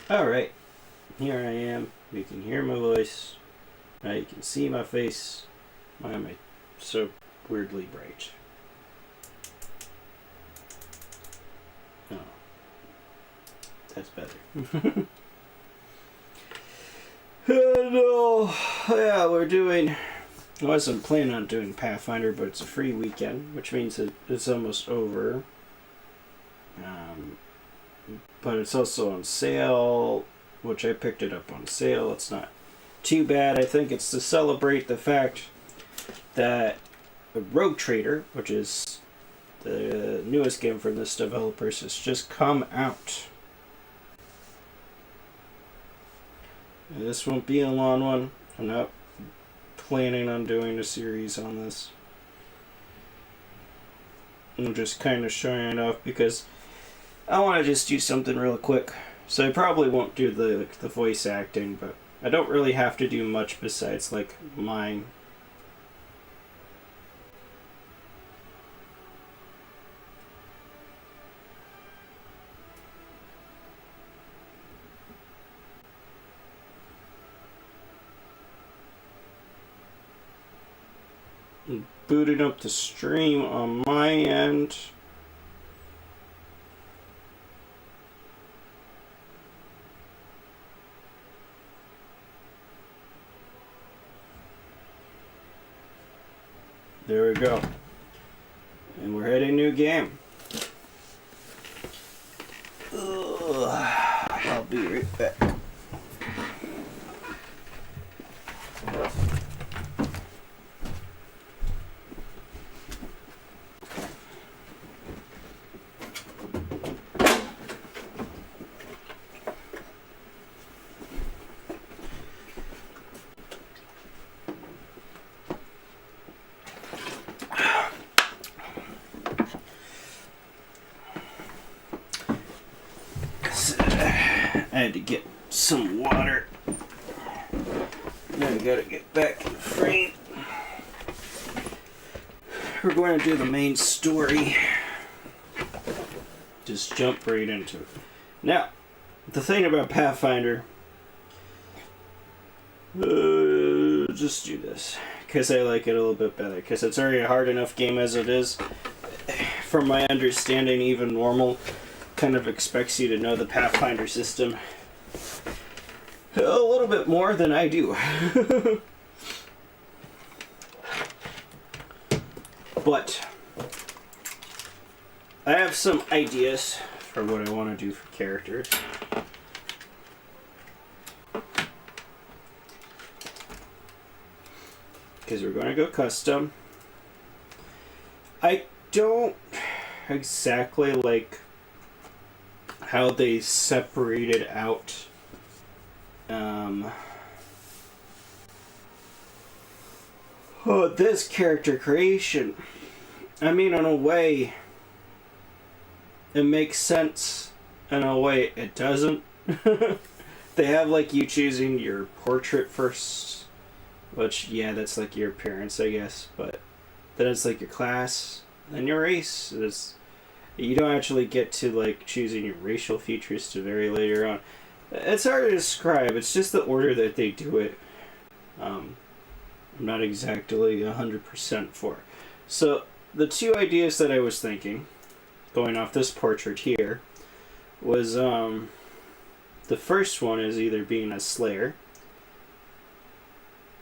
Alright, here I am. You can hear my voice. You can see my face. Why am I so weirdly bright? Oh, that's better. Yeah, we're doing... I wasn't planning on doing Pathfinder, but it's a free weekend, which means it's almost over. But it's also on sale, which I picked it up on sale. It's not too bad. I think it's to celebrate the fact that Rogue Trader, which is the newest game from this developers, has just come out. And this won't be a long one. I'm not planning on doing a series on this. I'm just kind of showing it off because I want to just do something real quick. So I probably won't do the voice acting, but I don't really have to do much besides like mine. I'm booting up the stream on my end. There we go. And we're heading new game. I'll be right back. I had to get some water. Now I gotta get back in the frame. We're going to do the main story. Just jump right into it. Now, the thing about Pathfinder, just do this because I like it a little bit better. Because it's already a hard enough game as it is. From my understanding, even normal kind of expects you to know the Pathfinder system a little bit more than I do. But I have some ideas for what I want to do for characters. Because we're going to go custom. I don't exactly like how they separated out this character creation. I mean, in a way, it makes sense. In a way, it doesn't. They have, like, you choosing your portrait first, which, yeah, that's, like, your appearance, I guess, but then it's, like, your class, then your race. You don't actually get to, like, choosing your racial features to very later on. It's hard to describe. It's just the order that they do it. I'm not exactly 100% for. So, the two ideas that I was thinking, going off this portrait here, was, the first one is either being a slayer.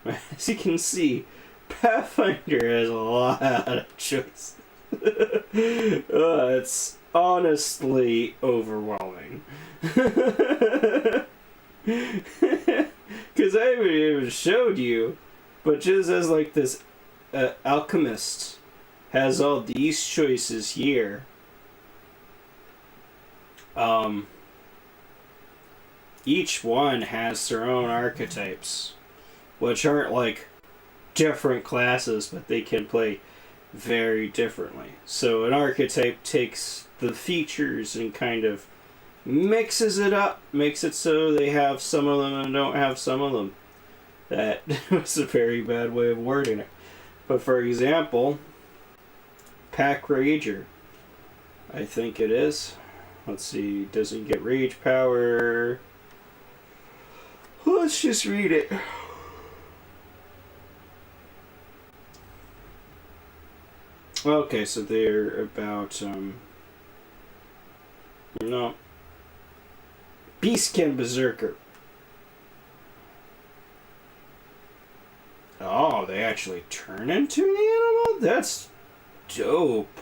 As you can see, Pathfinder has a lot of choices. It's honestly overwhelming. Because I haven't even showed you, but just as like this alchemist has all these choices here. Each one has their own archetypes, which aren't like different classes, but they can play very differently. So an archetype takes the features and kind of mixes it up, makes it so they have some of them and don't have some of them. That was a very bad way of wording it. But for example, Pack Rager, I think it is. Let's see, does he get rage power? let's just read it. Okay, so they're about, no. Beastkin Berserker. Oh, they actually turn into an animal? That's dope.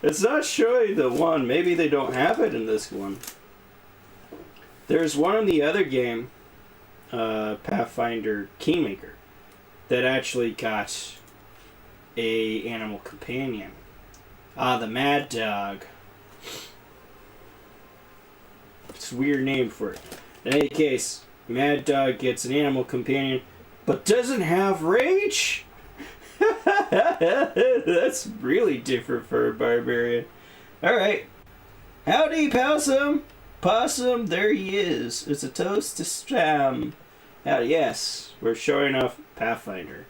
It's not showing the one. Maybe they don't have it in this one. There's one in the other game, Pathfinder Kingmaker, that actually got a animal companion. The Mad Dog. It's a weird name for it. In any case, Mad Dog gets an animal companion, but doesn't have rage? That's really different for a barbarian. Alright. Howdy, Possum! Possum, there he is. It's a toast to Sam. Howdy, yes. We're showing off Pathfinder.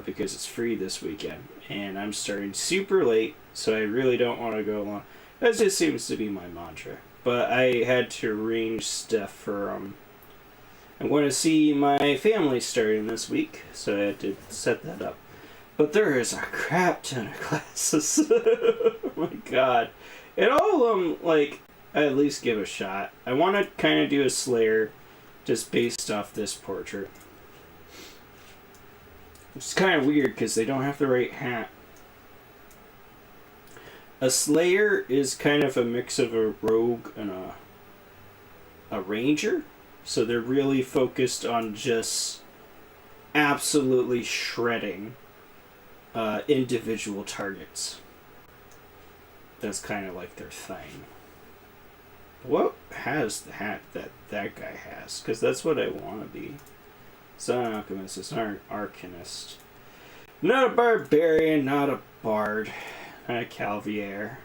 Because it's free this weekend. And I'm starting super late, so I really don't want to go long. That just seems to be my mantra. But I had to arrange stuff for, I'm going to see my family starting this week, so I had to set that up. But there is a crap ton of classes. Oh my god. And all of them, like, I at least give a shot. I want to kind of do a Slayer just based off this portrait. It's kind of weird because they don't have the right hat. A Slayer is kind of a mix of a rogue and a ranger. So they're really focused on just absolutely shredding individual targets. That's kind of like their thing. What has the hat that guy has? Because that's what I want to be. It's not an alchemist, it's not an arcanist. Not a barbarian, not a bard, not a cavalier.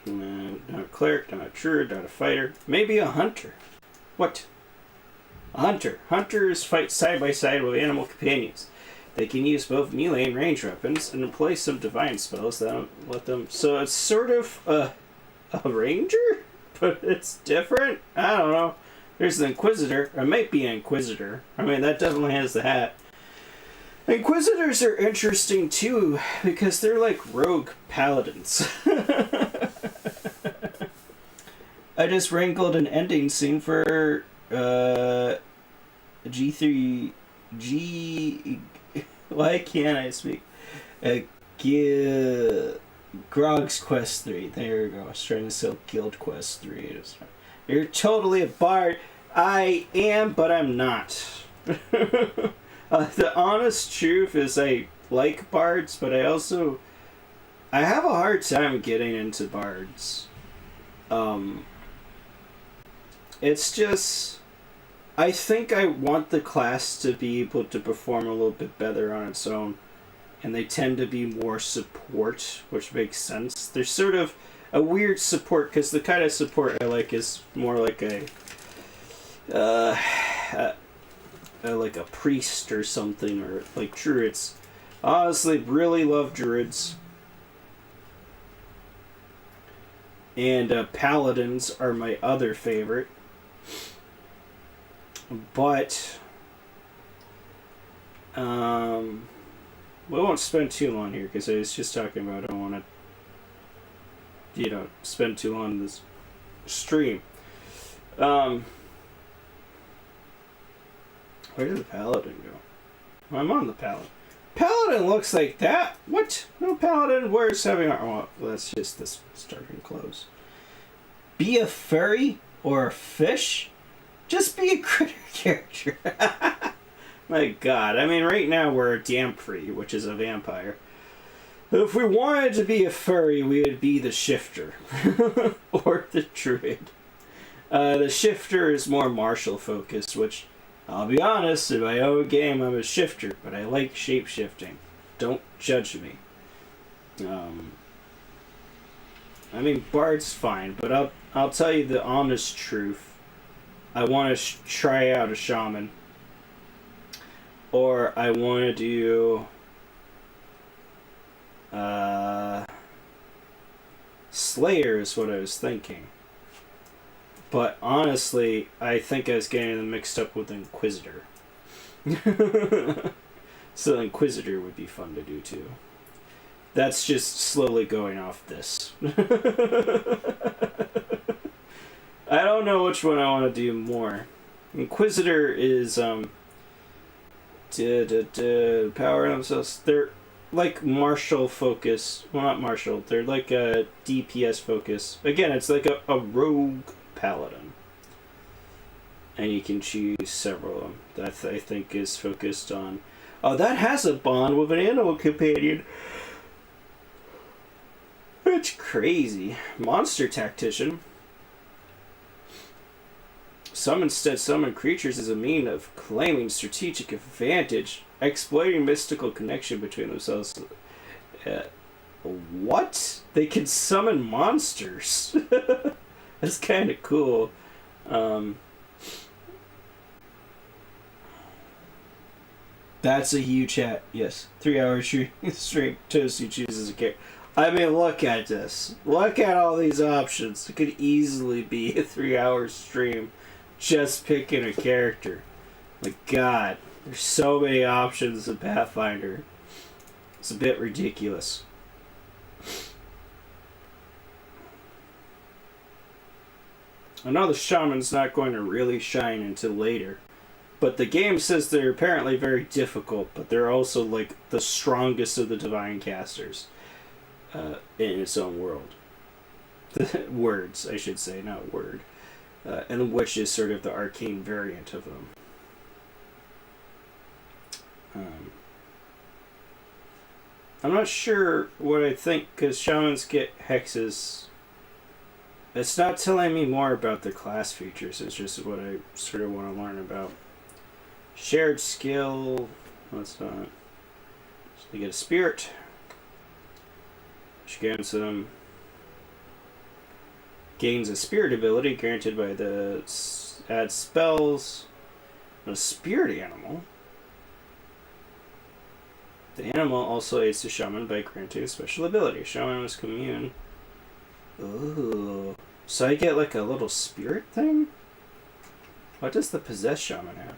Not a cleric, not a druid, not a fighter. Maybe a hunter. What? A hunter. Hunters fight side by side with animal companions. They can use both melee and range weapons and employ some divine spells that don't let them... So it's sort of a ranger? But it's different? I don't know. There's the Inquisitor. It might be an Inquisitor. I mean, that definitely has the hat. Inquisitors are interesting too, because they're like rogue paladins. I just wrangled an ending scene for G3... Why can't I speak? Grog's Quest 3. There we go. I was trying to sell Guild Quest 3. You're totally a bard. I am, but I'm not. The honest truth is I like bards, but I have a hard time getting into bards. It's just... I think I want the class to be able to perform a little bit better on its own. And they tend to be more support, which makes sense. They're sort of a weird support, because the kind of support I like is more like like a priest or something, or like druids. Honestly, really love druids. And paladins are my other favorite. But we won't spend too long here, because I was just talking about I don't want to, spend too long in this stream. Where did the paladin go? I'm on the paladin. Paladin looks like that. What? No paladin wears heavy armor. Well, that's just this starting clothes. Be a furry or a fish? Just be a critter character. My god. I mean, right now we're a Dampree, which is a vampire. If we wanted to be a furry, we would be the shifter. Or the druid. The shifter is more martial focused, which, I'll be honest, in my own game I'm a shifter, but I like shape-shifting. Don't judge me. I mean, bard's fine, but I'll tell you the honest truth. I want to try out a shaman. Or I want to do Slayer is what I was thinking. But honestly, I think I was getting them mixed up with Inquisitor. So Inquisitor would be fun to do too. That's just slowly going off this. I don't know which one I want to do more. Inquisitor is power themselves. They're like martial focus. Well, not martial. They're like a DPS focus. Again, it's like a rogue paladin, and you can choose several of them. That I think is focused on. Oh, that has a bond with an animal companion. That's crazy. Monster tactician. Some instead summon creatures as a mean of claiming strategic advantage, exploiting mystical connection between themselves. What? They can summon monsters. That's kind of cool. That's a huge hat. Yes, 3 hours straight Toasty chooses a character. I mean, look at this. Look at all these options. It could easily be a 3-hour stream just picking a character. My God, there's so many options in Pathfinder. It's a bit ridiculous. I know the shaman's not going to really shine until later, but the game says they're apparently very difficult, but they're also like the strongest of the divine casters in its own world. Words, I should say, not word. And which is sort of the arcane variant of them. I'm not sure what I think, because shamans get hexes. It's not telling me more about their class features, it's just what I sort of want to learn about. Shared skill, that's not. So they get a spirit, which gains them. Gains a spirit ability granted by the add spells. A spirit animal. The animal also aids the shaman by granting a special ability. Shaman must commune. Ooh. So I get like a little spirit thing? What does the possessed shaman have?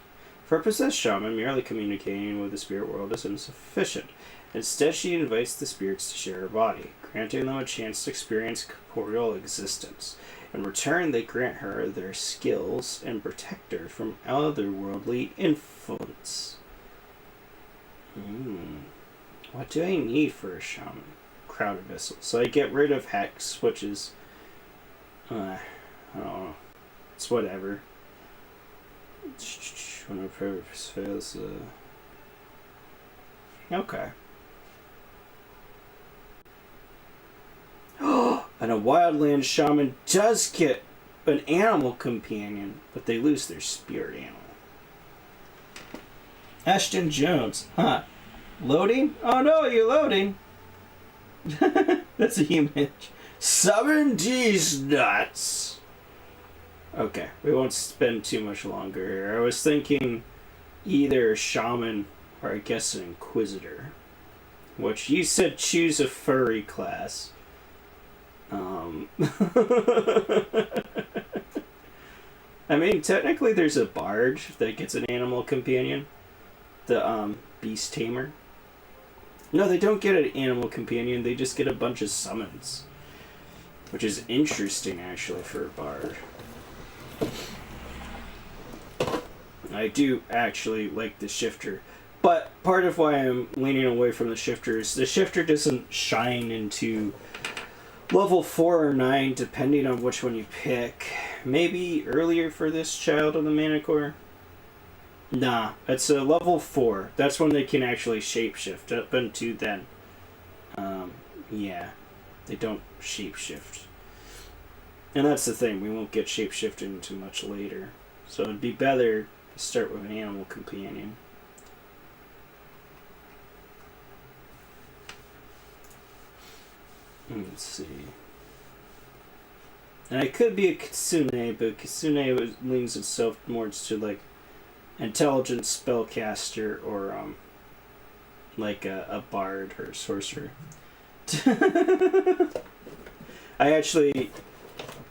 For a possessed shaman, merely communicating with the spirit world is insufficient. Instead, she invites the spirits to share her body, granting them a chance to experience corporeal existence. In return, they grant her their skills and protect her from otherworldly influence. What do I need for a shaman? Crowded vessel. So I get rid of Hex, which is... I don't know. It's whatever. When a purpose fails... Okay. And a wildland shaman does get an animal companion, but they lose their spirit animal. Ashton Jones. Huh. Loading? Oh no, you're loading. That's a image. Summon these nuts. Okay, we won't spend too much longer here. I was thinking either a shaman or I guess an inquisitor. Which you said choose a furry class. I mean, technically there's a bard that gets an animal companion. The beast tamer. No, they don't get an animal companion, they just get a bunch of summons. Which is interesting, actually, for a bard. I do actually like the shifter. But part of why I'm leaning away from the shifter is the shifter doesn't shine into level 4 or 9, depending on which one you pick. Maybe earlier for this child of the Manicore? Nah, it's a level 4. That's when they can actually shapeshift. Up until then. Yeah. They don't shapeshift. And that's the thing, we won't get shapeshifted until much later. So it'd be better to start with an animal companion. Let's see. And I could be a Kitsune, but Kitsune leans itself more to like intelligent spellcaster or like a bard or a sorcerer. I actually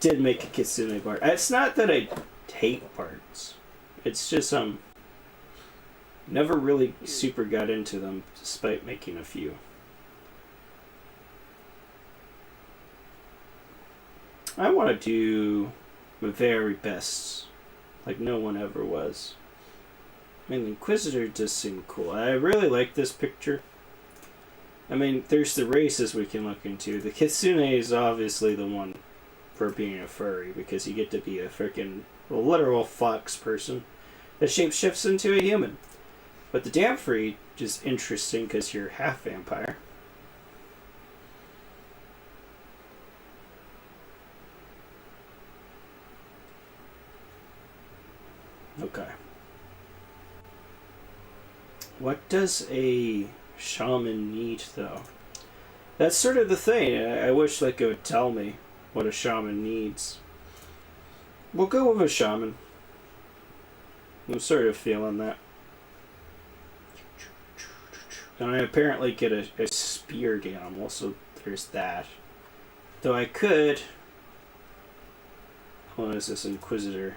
did make a kitsune bard. It's not that I hate bards. It's just never really super got into them, despite making a few. I want to do my very best, like no one ever was. I mean, the Inquisitor does seem cool. I really like this picture. I mean, there's the races we can look into. The Kitsune is obviously the one for being a furry, because you get to be a freaking literal fox person that shapeshifts into a human. But the Damfrey is interesting because you're half vampire. Okay. What does a shaman need, though? That's sort of the thing. I wish it would tell me what a shaman needs. We'll go with a shaman. I'm sort of feeling that. And I apparently get a speared animal, so there's that. Though I could... What is this, Inquisitor?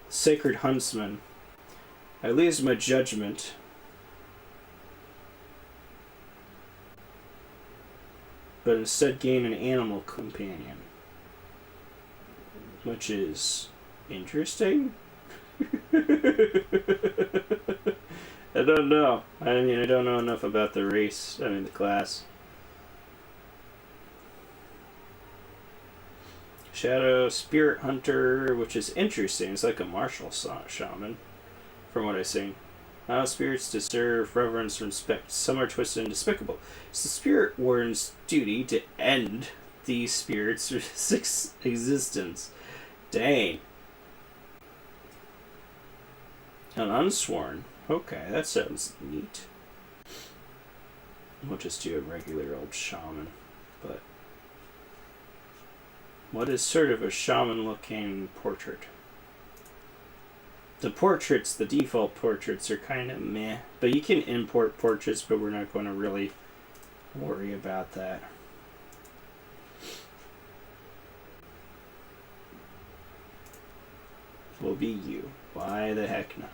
Sacred Huntsman. I lose my judgment. But instead gain an animal companion. Which is interesting. I don't know. I mean, I don't know enough about the race. I mean, the class. Shadow Spirit Hunter, which is interesting. It's like a martial shaman, from what I've seen. How spirits deserve reverence and respect. Some are twisted and despicable. It's the Spirit Warden's duty to end these spirits' existence. Dang. An unsworn. Okay, that sounds neat. We'll just do a regular old shaman. But what is sort of a shaman-looking portrait? The portraits, the default portraits, are kind of meh. But you can import portraits, but we're not going to really worry about that. Will be you. Why the heck not?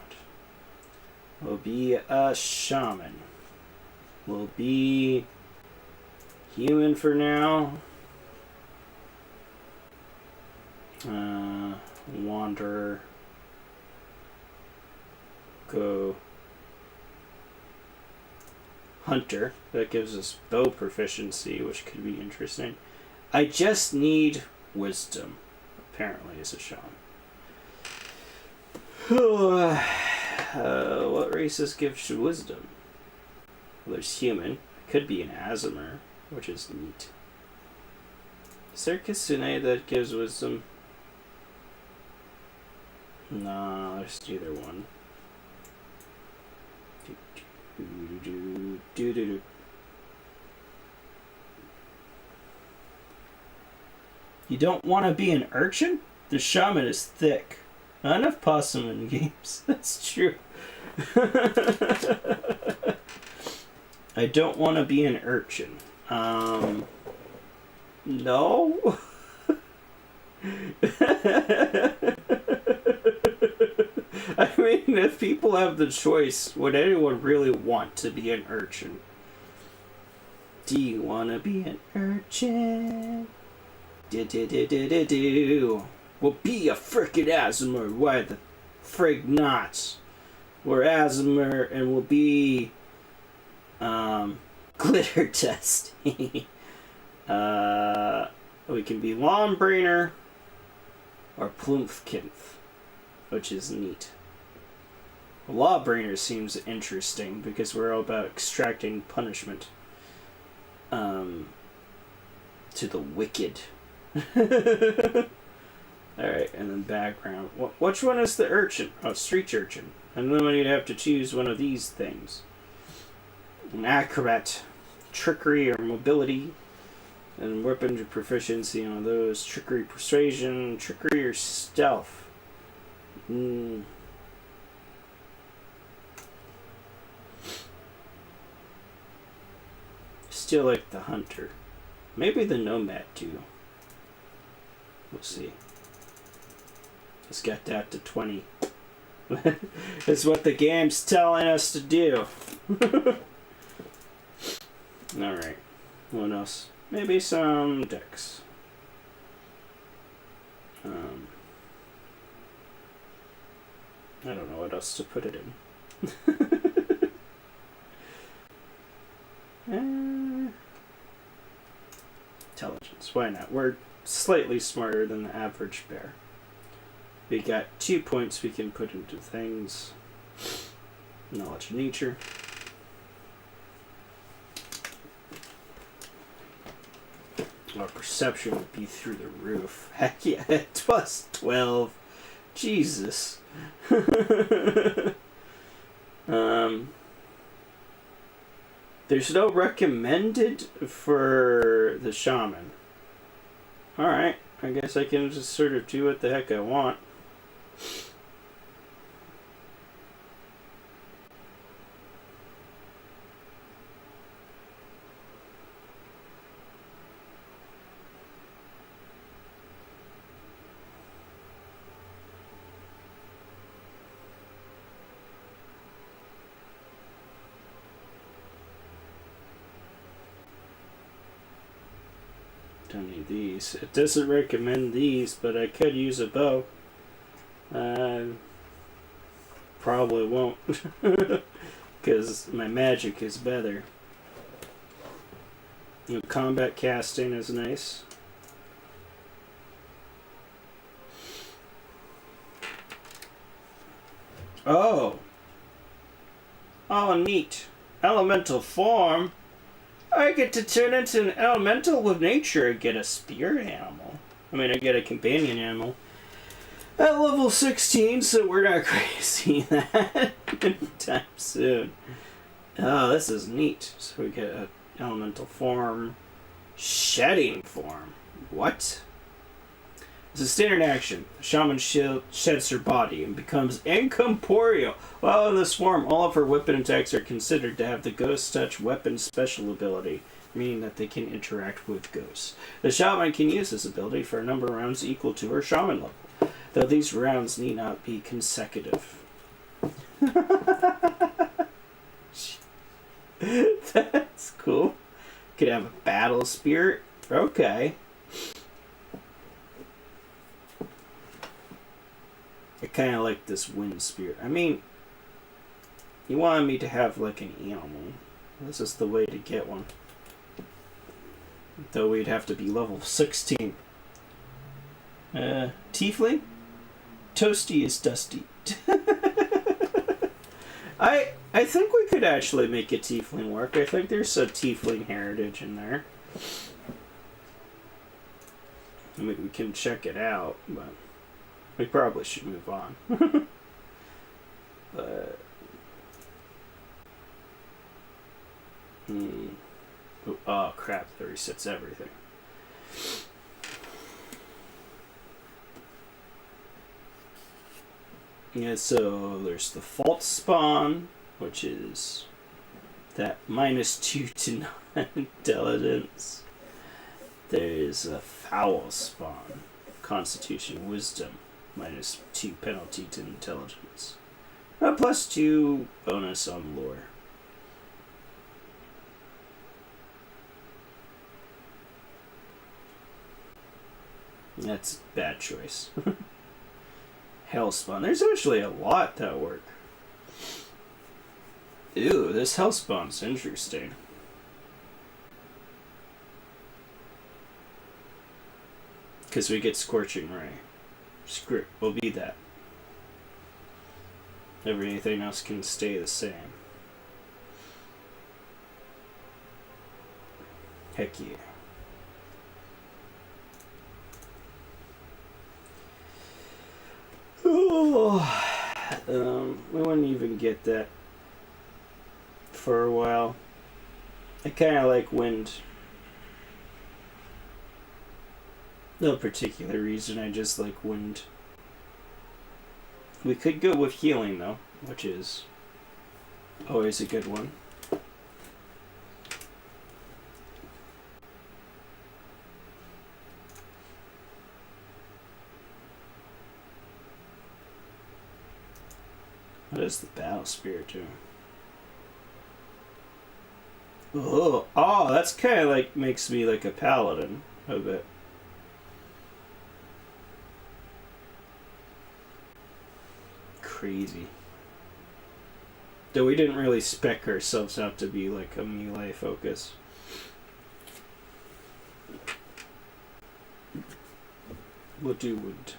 Will be a shaman. Will be human for now. Wanderer. Go hunter. That gives us bow proficiency, which could be interesting. I just need wisdom, apparently, as a shaman. What races give wisdom? Well, there's human. Could be an Aasimar, which is neat. Is there Kitsune that gives wisdom? No, there's either one. You don't want to be an urchin? The shaman is thick. Not enough possum in games. That's true. I don't want to be an urchin. No? I mean, if people have the choice, would anyone really want to be an urchin? Do you want to be an urchin? Do. Well, be a frickin' Aasimar. Why the frig not? We're Aasimar and we'll be glitter test. We can be Lawbringer or Plumpkinth, which is neat. Lawbringer seems interesting because we're all about extracting punishment to the wicked. Alright, and then background. Which one is the urchin? Oh, street urchin. And then you'd have to choose one of these things. An acrobat, trickery or mobility, and weapon proficiency on those. Trickery, persuasion, trickery or stealth. Still like the hunter. Maybe the nomad too. We'll see. Let's get that to 20. It's what the game's telling us to do. Alright. What else? Maybe some decks. I don't know what else to put it in. Intelligence. Why not? We're slightly smarter than the average bear. We got 2 points we can put into things. Knowledge of nature. Our perception would be through the roof. Heck yeah, plus 12. Jesus. There's no recommended for the shaman. Alright, I guess I can just sort of do what the heck I want. Don't need these. It doesn't recommend these, but I could use a bow. Probably won't. Because my magic is better. Combat casting is nice. Oh, neat. Elemental form. I get to turn into an elemental with nature and get a spirit animal. I mean, I get a companion animal. At level 16, so we're not crazy that anytime soon. Oh, this is neat. So we get an elemental form. Shedding form. What? It's a standard action. The shaman sheds her body and becomes incorporeal. While in this form, all of her weapon attacks are considered to have the Ghost Touch weapon special ability, meaning that they can interact with ghosts. The shaman can use this ability for a number of rounds equal to her shaman level, though these rounds need not be consecutive. That's cool. Could have a battle spirit. Okay. I kind of like this wind spirit. I mean, you wanted me to have like an animal. This is the way to get one. Though we'd have to be level 16. Tiefling? Toasty is dusty. I think we could actually make a tiefling work. I think there's a tiefling heritage in there. I mean, we can check it out, but we probably should move on. But oh crap, that resets everything. Yeah, so there's the false spawn, which is that -2 to non-intelligence. There's a foul spawn, constitution wisdom, -2 penalty to intelligence. A +2 bonus on lore. That's a bad choice. Hellspawn. There's actually a lot that work. Ew, this Hellspawn's interesting. Because we get Scorching Ray. Screw it, we'll be that. Everything else can stay the same. Heck yeah. We wouldn't even get that for a while. I kind of like wind. No particular reason, I just like wind. We could go with healing though, which is always a good one. What does the battle spirit do? Oh, that's kind of like makes me like a paladin a bit. Crazy. Though we didn't really spec ourselves out to be like a melee focus. We'll do wood.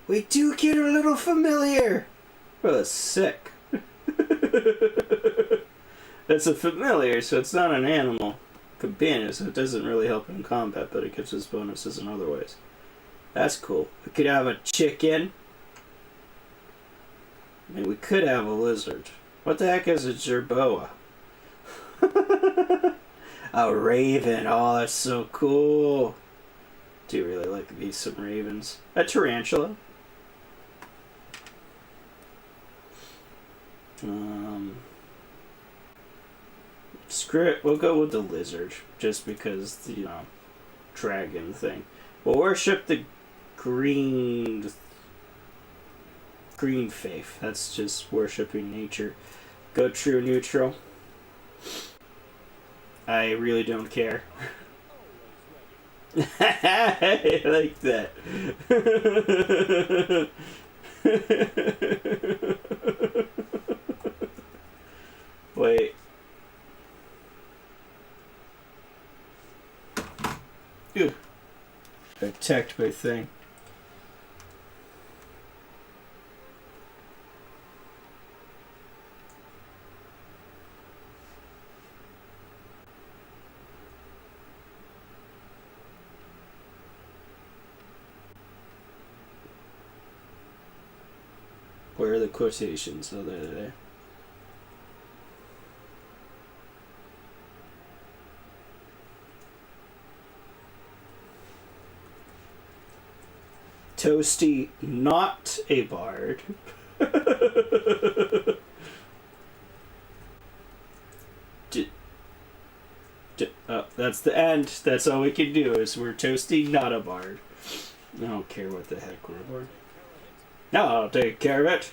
We do get a little familiar. Oh, that's sick. It's a familiar, so it's not an animal companion, so it doesn't really help in combat, but it gives us bonuses in other ways. That's cool. We could have a chicken. I mean, we could have a lizard. What the heck is a jerboa? A raven. Oh, that's so cool. Do really like these some ravens. A tarantula. Screw it. We'll go with the lizard, just because dragon thing. We'll worship the green faith. That's just worshiping nature. Go true neutral. I really don't care. I like that. Wait. Ew. I attacked my thing. Where are the quotations? Oh, they're there. Toasty, not a bard. That's the end. That's all we can do is we're Toasty, not a bard. I don't care what the heck we're a bard. No, I'll take care of it.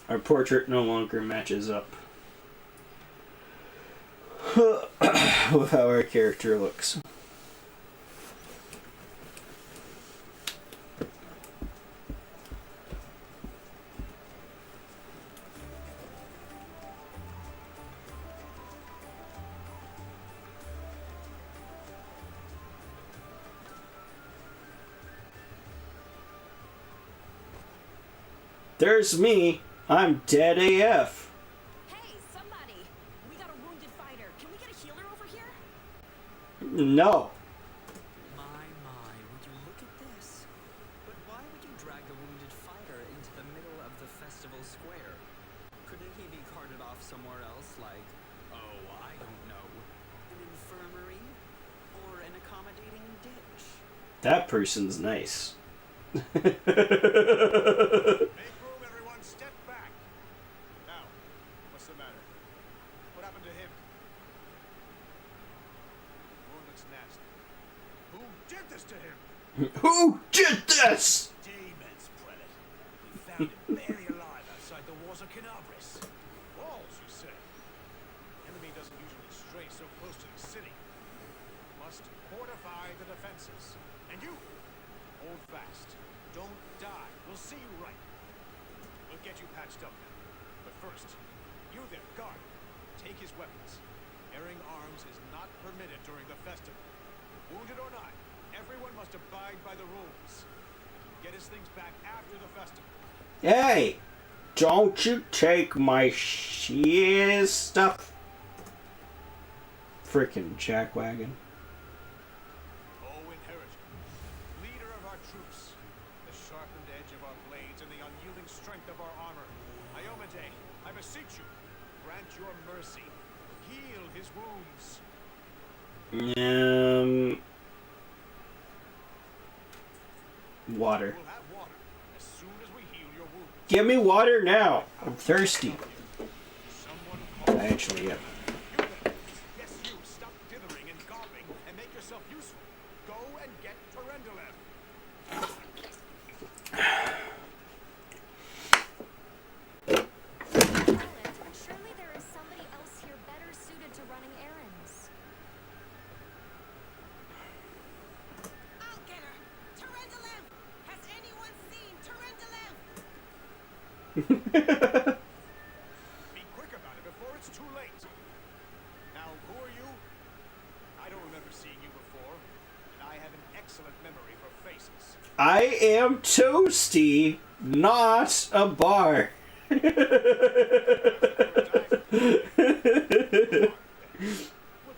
Our portrait no longer matches up with how our character looks. There's me. I'm dead AF. Hey, somebody! We got a wounded fighter. Can we get a healer over here? No. My, would you look at this? But why would you drag a wounded fighter into the middle of the festival square? Couldn't he be carted off somewhere else, like, oh, I don't know, an infirmary? Or an accommodating ditch? That person's nice. Make room, everyone. Step back. Now, what's the matter? What happened to him? Wound looks nasty. Who did this to him? Who did this? Demons, prelate. We found him barely alive outside the walls of Canabris. Walls, you say? Enemy doesn't usually stray so close to the city. Must fortify the defenses. And you, hold fast. Don't die. We'll see you right. We'll get you patched up now. But first, you there, guard. Take his weapons. Bearing arms is not permitted during the festival. Wounded or not, everyone must abide by the rules. Get his things back after the festival. Hey! Don't you take my shit stuff. Frickin' jackwagon. O inheritor, leader of our troops, the sharpened edge of our blades and the unyielding strength of our armor, Iomade, I beseech you, grant your mercy. heal his wounds? Water. We'll have water as soon as we heal your wounds. Give me water now. I'm thirsty. Someone call I actually am. you then. Yes, you. Stop dithering and gawping and make yourself useful. Go and get Perendilev. Surely there is somebody else here better suited to running errands. I'll get her! Terendelev! Has anyone seen Terendelev? Be quick about it before it's too late. Now, who are you? I don't remember seeing you before, and I have an excellent memory for faces. I am Toasty, not a bar. What's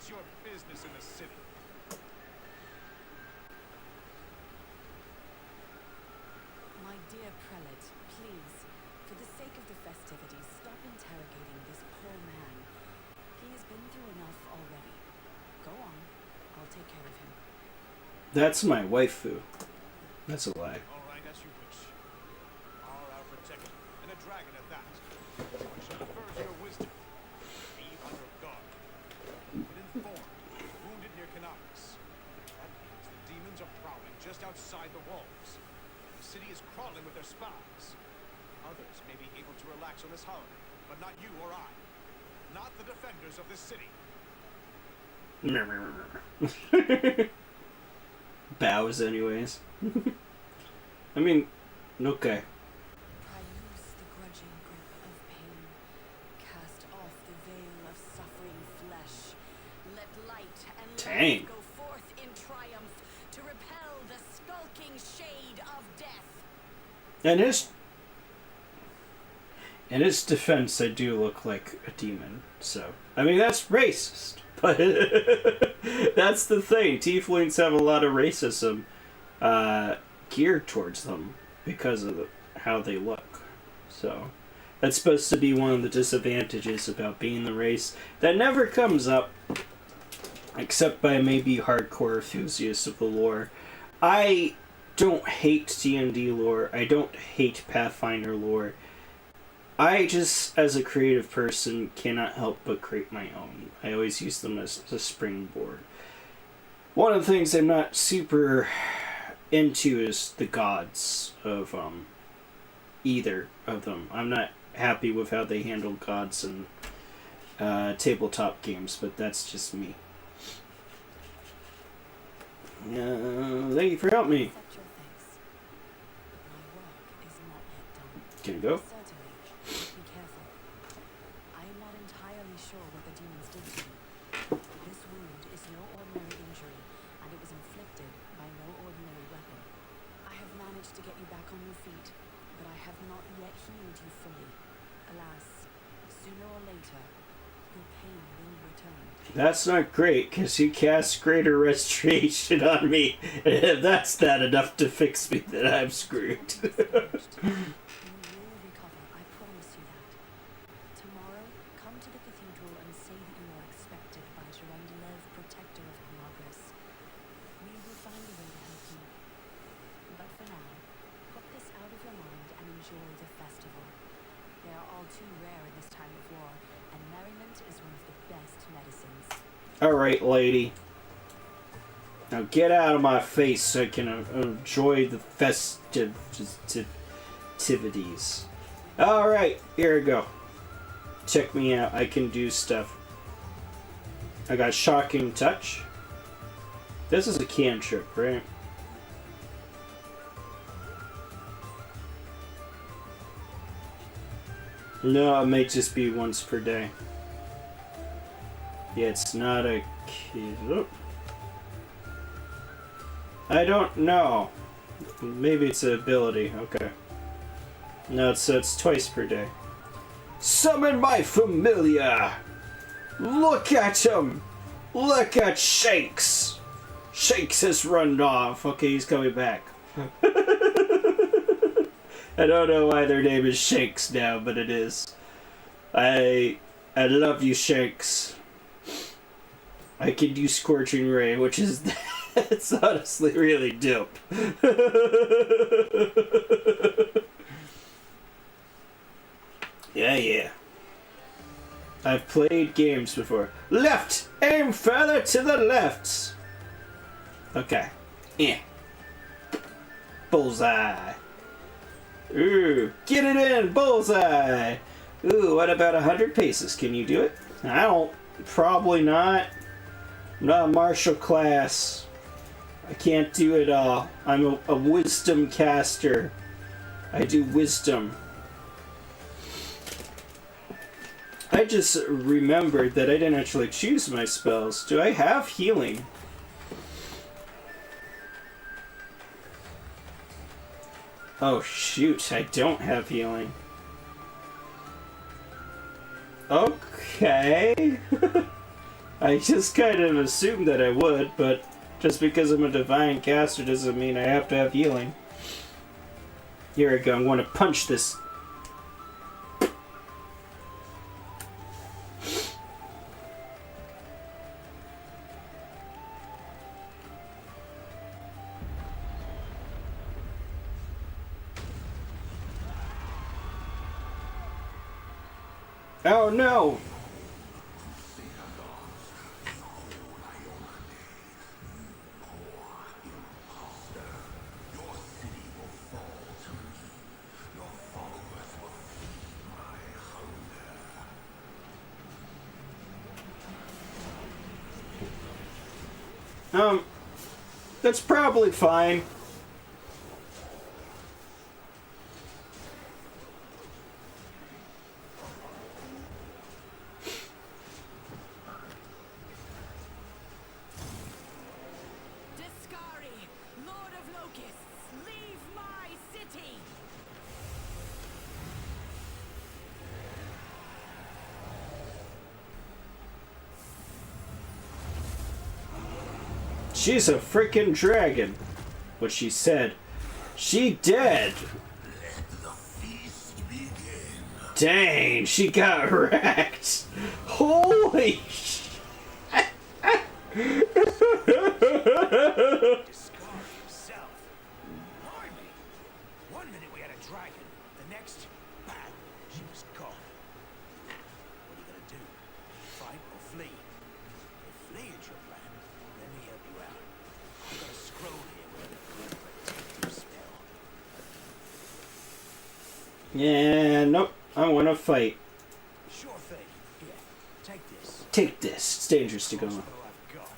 your business in the city? My dear prelate, please, for the sake of the festivities, stop interrogating this poor man. He has been through enough already. Go on. I'll take care of him. That's my waifu. That's a lie. All right, as you wish. Are our protector, and a dragon at that. I shall defer to your wisdom. Be under guard. But informed, wounded near Canaris. That means the demons are prowling just outside the walls. The city is crawling with their spies. Others may be able to relax on this holiday, but not you or I. Not the defenders of this city. Bows, anyways. I mean, okay. Pry loose the grudging grip of pain. Cast off the veil of suffering flesh. Let light and Dang. life go forth in triumph to repel the skulking shade of death. In his defense, I do look like a demon. So, I mean, that's racist. But that's the thing. Tieflings have a lot of racism geared towards them because of how they look. So, that's supposed to be one of the disadvantages about being the race that never comes up, except by maybe hardcore enthusiasts of the lore. I don't hate D&D lore. I don't hate Pathfinder lore. I just, as a creative person, cannot help but create my own. I always use them as a springboard. One of the things I'm not super into is the gods of either of them. I'm not happy with how they handle gods in tabletop games, but that's just me. Thank you for helping me. Accept your thanks. But my work is not yet done. Can you go? Certainly. Be careful. I am not entirely sure what the demons did to you. This wound is no ordinary injury, and it was inflicted by no ordinary weapon. I have managed to get you back on your feet, but I have not yet healed you fully. Alas, sooner or later, your pain will return. That's not great, because you cast Greater Restoration on me, and if that's not enough to fix me, then I'm screwed. You will recover, I promise you that. Tomorrow, come to the cathedral and say that you are expected by Terendelev, protector of Congress. We will find a way to help you. But for now, put this out of your mind and enjoy the festival. They are all too rare in this time of war, and merriment is one of the best medicines. Alright, lady. Now get out of my face so I can enjoy the festivities. Alright, here we go. Check me out. I can do stuff. I got Shocking Touch. This is a cantrip, right? No, it may just be once per day. Yeah, it's not a key. I don't know. Maybe it's an ability. Okay. No, it's twice per day. Summon my familiar! Look at him! Look at Shakes! Shakes has run off. Okay, he's coming back. I don't know why their name is Shakes now, but it is. I love you, Shakes. I could do Scorching Ray, which is it's honestly really dope. Yeah. I've played games before. Left! Aim further to the left! Okay. Yeah. Bullseye. Ooh, get it in! Bullseye! Ooh, what about 100 paces? Can you do it? I don't. Probably not. I'm not a martial class. I can't do it all. I'm a wisdom caster. I do wisdom. I just remembered that I didn't actually choose my spells. Do I have healing? Oh shoot, I don't have healing. Okay. I just kind of assumed that I would, but just because I'm a divine caster doesn't mean I have to have healing. Here we go, I'm going to punch this. Oh no! That's probably fine. Discari, Lord of Locusts, leave my city! She's a freaking dragon. What she said. She dead. Dang, she got wrecked. Holy shit. Discard himself. Blimey. One minute we had a dragon, the next, bang, she was gone. What are you gonna do? Fight or flee? If flee is your plan, let me help you out. I've got a scroll here with a good protective spell. Yeah, nope. I want to fight. Sure thing. Here, take this. Take this. It's dangerous to go on. Crossbow I've got.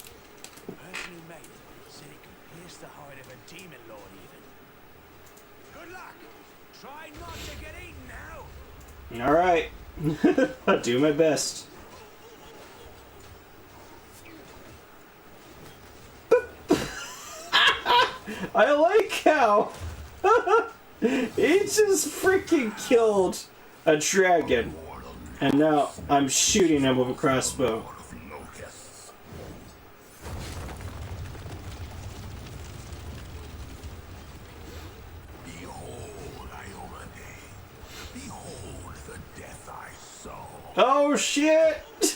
The person who made it said it can pierce the heart of a demon lord even. Good luck. Try not to get eaten now. Alright. I'll do my best. I like how he just freaking killed a dragon. And now I'm shooting him with a crossbow. Oh shit! The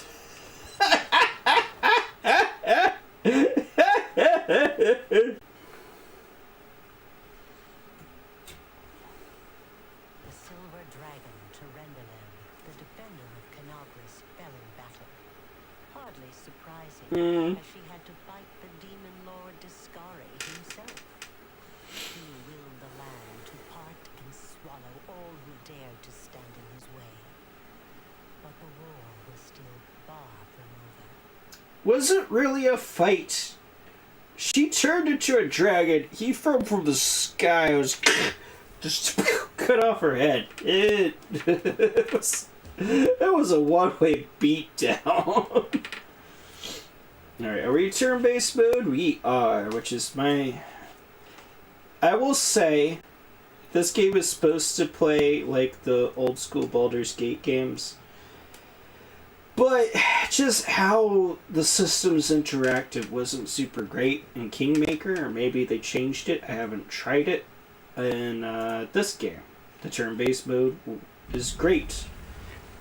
silver dragon, Tyrandalan, the defender of Canagris, fell in battle. Hardly surprising, as she had to fight the demon lord Discari himself. He willed the land to part and swallow all who dared to stand in his way. But the war was still far from over. Was it really a fight? She turned into a dragon. He fell from the sky. It was just cut off her head. It was a one-way beatdown. Alright, are we turn-based mode? We are, which is my... I will say, this game is supposed to play like the old-school Baldur's Gate games. But just how the systems interacted wasn't super great in Kingmaker, or maybe they changed it. I haven't tried it. In this game, the turn-based mode is great.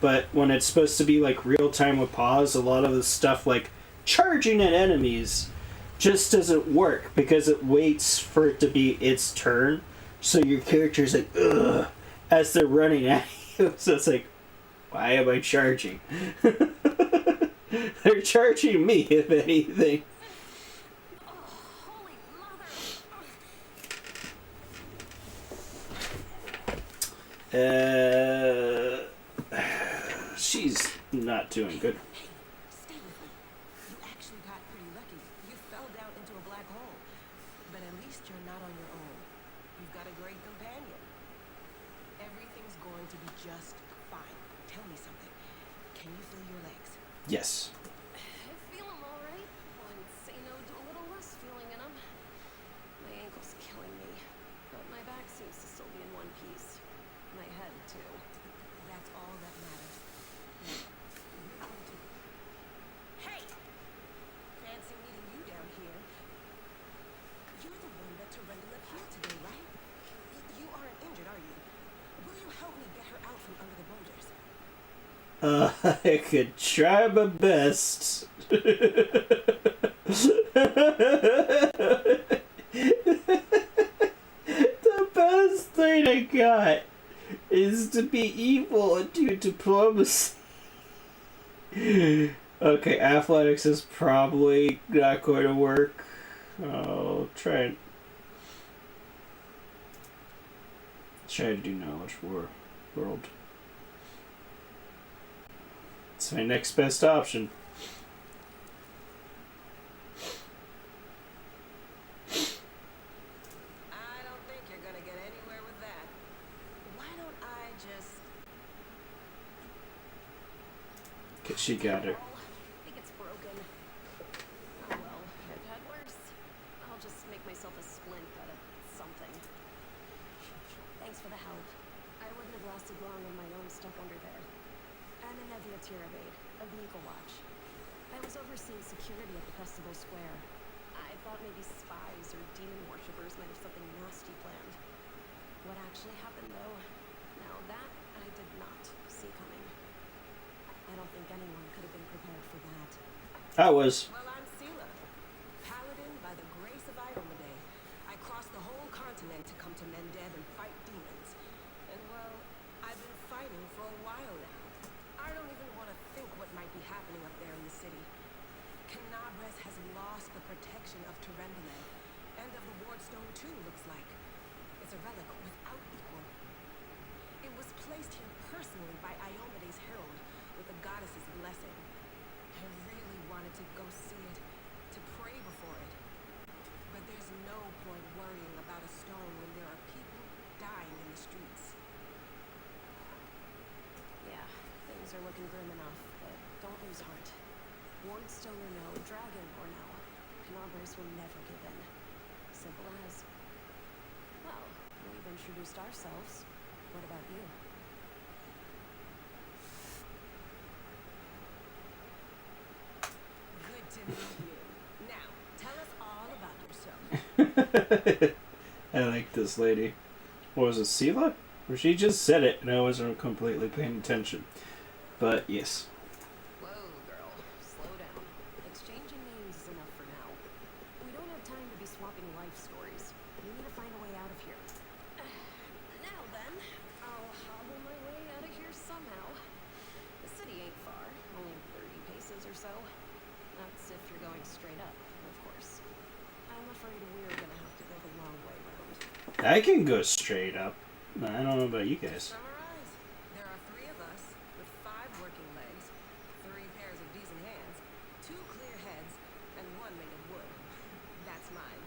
But when it's supposed to be like real time with pause, a lot of the stuff like charging at enemies just doesn't work because it waits for it to be its turn. So your character's like, ugh, as they're running at you. So it's like, why am I charging? They're charging me, if anything. Holy She's not doing good. Hey, stay with me. You actually got pretty lucky. You fell down into a black hole. But at least you're not on your own. You've got a great companion. Everything's going to be just fine. Tell me something. Can you feel your legs? Yes. I feel them all right. Wouldn't say no to a little less feeling in them. My ankle's killing me, but my back seems to still be in one piece. My head, too. That's all that matters. Now, we're going to... Hey! Fancy meeting you down here. You're the one that Terenda left here today, right? You aren't injured, are you? Will you help me get her out from under the boulders? I could try my best. The best thing I got is to be evil and do diplomacy. Okay, athletics is probably not going to work. I'll try to do knowledge world. It's my next best option. I don't think you're gonna get anywhere with that. Why don't I just... Okay, she got it. I think it's broken. Oh well, I've had worse. I'll just make myself a splint out of something. Thanks for the help. I wouldn't have lasted long on my own stuck under there. I'm in Nevia Tirabade, of the Eagle Watch. I was overseeing security at the festival square. I thought maybe spies or demon worshippers might have something nasty planned. What actually happened, though, now that I did not see coming. I don't think anyone could have been prepared for that. I was. Well, I'm Sela. Paladin by the grace of Iomade. I crossed the whole continent to come to Mendev and fight demons. And, well, I've been fighting for a while now. I don't even want to think what might be happening up there in the city. Canabres has lost the protection of Terendale, and of the Wardstone too, looks like. It's a relic without equal. It was placed here personally by Iomede's herald, with the goddess's blessing. I really wanted to go see it, to pray before it. But there's no point worrying about a stone when there are people dying in the streets. Yeah, things are looking grim enough, but don't lose heart. Wardstone or no, dragon or no, Canabres will never give in. Simple as. Well, we've introduced ourselves. What about you? Good to meet you. Now, tell us all about yourself. I like this lady. What was it, Sela? Or she just said it and I wasn't completely paying attention. But yes. Whoa, girl. Slow down. Exchanging names is enough for now. We don't have time to be swapping life stories. We need to find a way out of here. Now then, I'll hobble my way out of here somehow. The city ain't far. Only 30 paces or so. That's if you're going straight up, of course. I'm afraid we're gonna have to go the long way round. I can go straight up. I don't know about you guys. Summarize. There are 3 of us, with 5 working legs, 3 pairs of decent hands, 2 clear heads, and 1 made of wood. That's mine.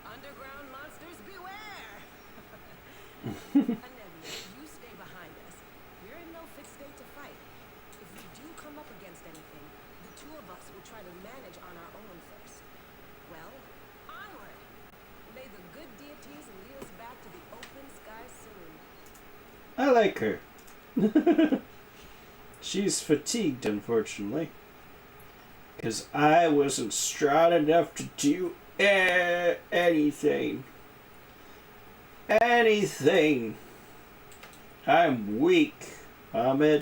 Underground monsters beware! Anevia, you stay behind us. We're in no fit state to fight. If we do come up against anything, the 2 of us will try to manage on our own first. Well, onward! May the good deities lead us back to the open sky soon. I like her. She's fatigued, unfortunately. Because I wasn't strong enough to do anything. Anything. I'm weak. I'm a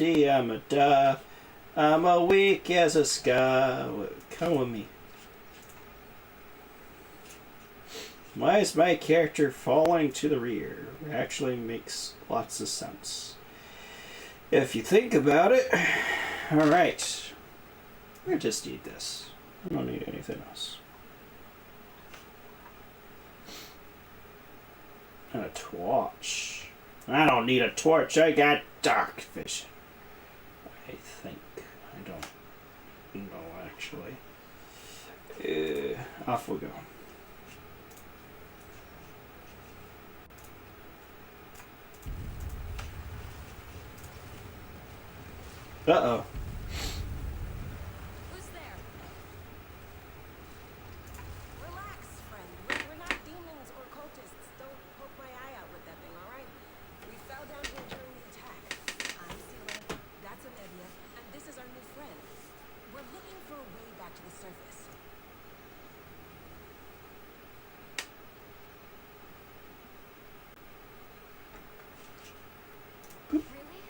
I'm a weak as a sky. Come with me. Why is my character falling to the rear? It actually makes lots of sense. If you think about it. Alright. I just need this. I don't need anything else. And a torch. I don't need a torch. I got dark vision. I think. I don't know, actually. Off we go. Uh-oh. Who's there? Relax, friend. We're not demons or cultists. Don't poke my eye out with that thing, alright? We fell down here during the attack. I'm Sila, that's Olivia, and this is our new friend. We're looking for a way back to the surface. Really?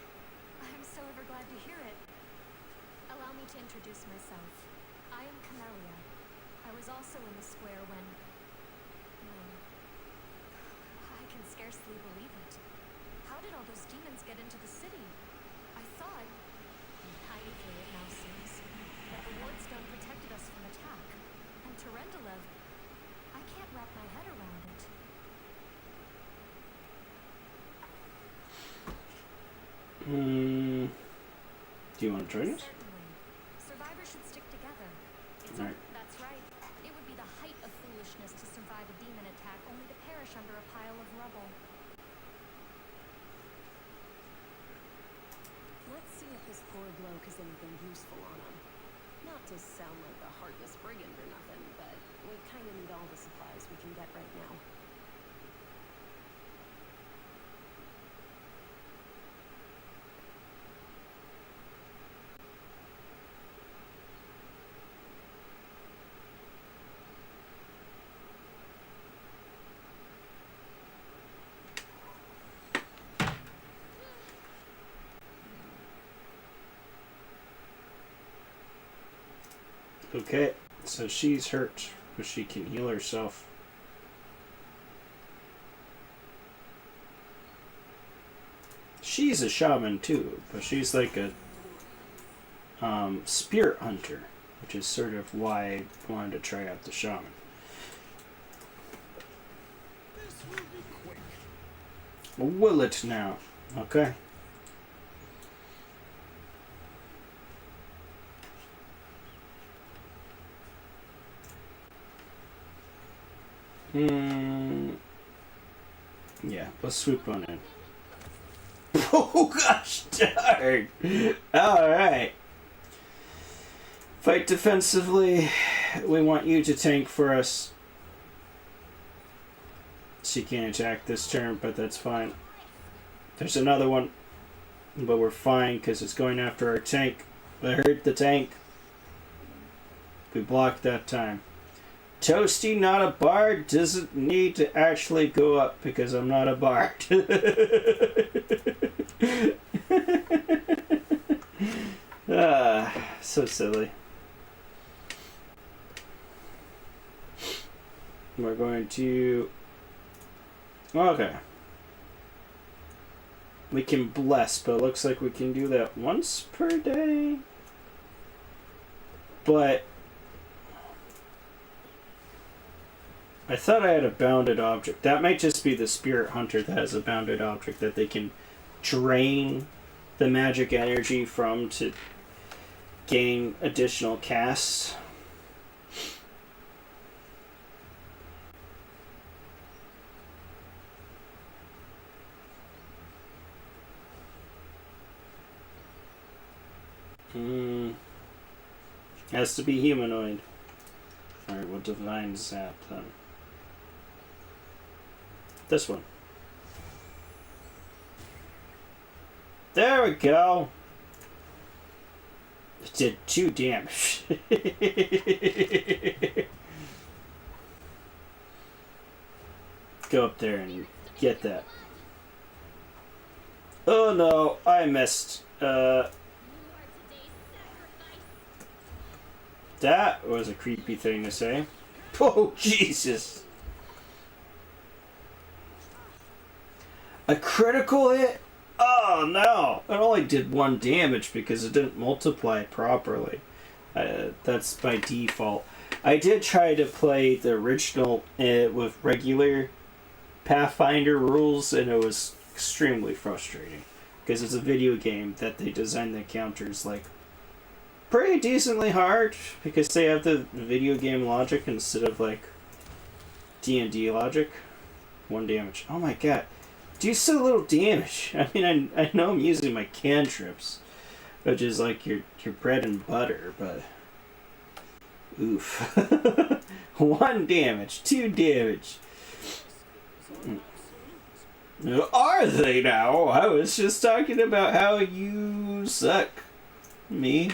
I'm so ever glad to hear it. Allow me to introduce myself. I am Camellia. I was also in the square when... I can scarcely believe it. How did all those demons get into the city? I thought, naively it now seems, that the Wardstone protected us from attack. And Tarendalev, I can't wrap my head around it. Do you want to join us? Certainly. Survivors should stick together. It's Right. That's right. It would be the height of foolishness to survive a demon attack only to perish under a pile of rubble. Let's see if this poor bloke has anything useful on him. Not to sound like a heartless brigand or nothing, but we kind of need all the supplies we can get right now. Okay, so she's hurt, but she can heal herself. She's a shaman too, but she's like a spirit hunter, which is sort of why I wanted to try out the shaman. This will be quick. Will it now? Okay. Yeah, let's swoop on in. Oh gosh darn! Alright. Fight defensively. We want you to tank for us. She can't attack this turn, but that's fine. There's another one. But we're fine because it's going after our tank. I hurt the tank. We blocked that time. Toasty, not a bard, doesn't need to actually go up because I'm not a bard. So silly. We're going to... Okay. We can bless, but it looks like we can do that once per day. But... I thought I had a bounded object. That might just be the spirit hunter that has a bounded object that they can drain the magic energy from to gain additional casts. Has to be humanoid. Alright, we'll divine zap then. This one. There we go. It did 2 damage. Go up there and get that. Oh no, I missed. That was a creepy thing to say. Oh, Jesus. A critical hit? Oh, no. It only did 1 damage because it didn't multiply properly. That's by default. I did try to play the original with regular Pathfinder rules, and it was extremely frustrating. Because it's a video game that they designed the counters like pretty decently hard because they have the video game logic instead of like D&D logic. 1 damage. Oh my god. Do so little damage. I mean, I know I'm using my cantrips, which is like your bread and butter, but oof. 1 damage, 2 damage. Are they now? I was just talking about how you suck. Me.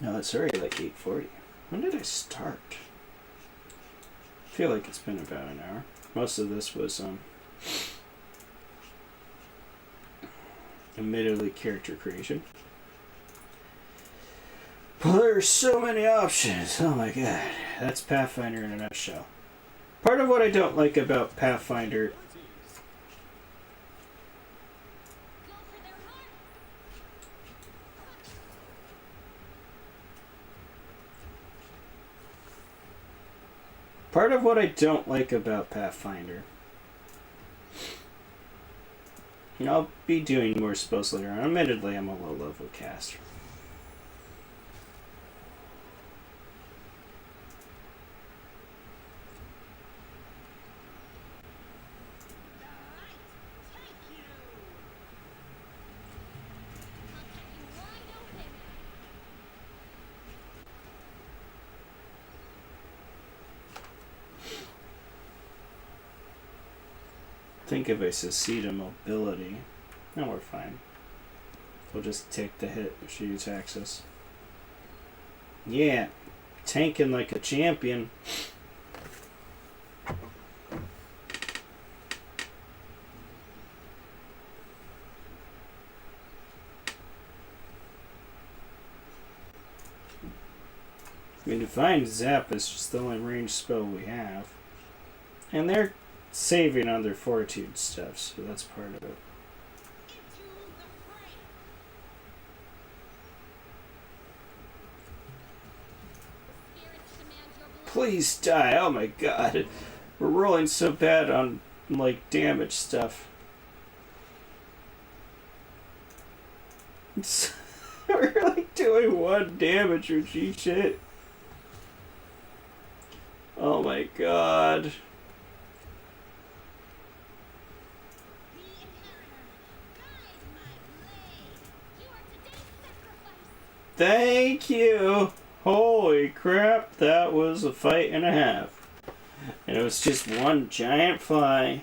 No, it's already like 8:40. When did I start? I feel like it's been about an hour. Most of this was admittedly character creation. But there's so many options. Oh my god. That's Pathfinder in a nutshell. Part of what I don't like about Pathfinder and I'll be doing more spells later on. Admittedly, I'm a low level caster. Think if I succeed in mobility. No, we're fine. We'll just take the hit if she attacks us. Yeah, tanking like a champion. I mean, Divine Zap is just the only ranged spell we have. And they're saving on their fortitude stuff, so that's part of it. Please die. Oh my god. We're rolling so bad on, like, damage stuff. We're, like, doing 1 damage or G shit. Oh my god. Thank you! Holy crap, that was a fight and a half. And it was just 1 giant fly.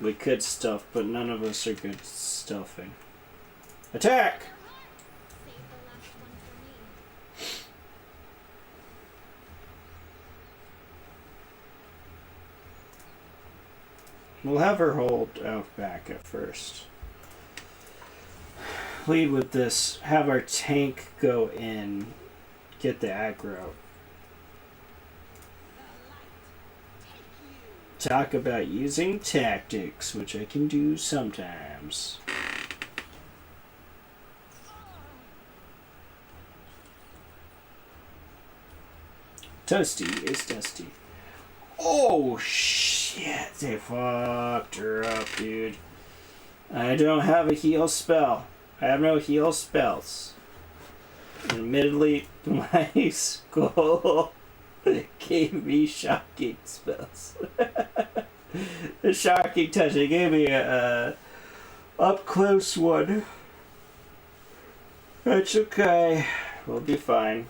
We could stealth, but none of us are good stealthing. Attack! We'll have her hold out back at first. Lead with this. Have our tank go in. Get the aggro. Talk about using tactics, which I can do sometimes. Toasty is dusty. Oh shit, they fucked her up, dude. I don't have a heal spell. I have no heal spells. Admittedly, my skull gave me shocking spells. The shocking touch. They gave me a up close one. That's okay. We'll be fine.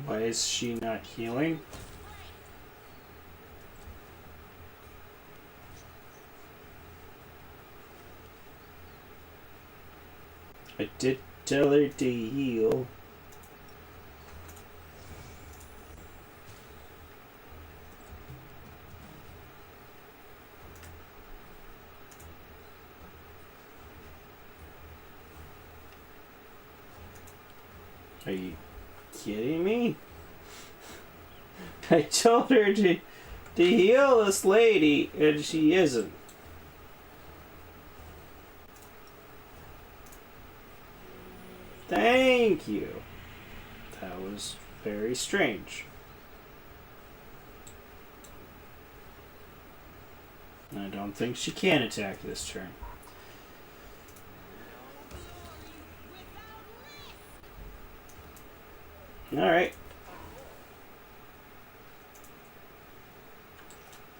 Why is she not healing? I did tell her to heal. Are you kidding me? I told her to heal this lady, and she isn't. Thank you. That was very strange. I don't think she can attack this turn. Alright.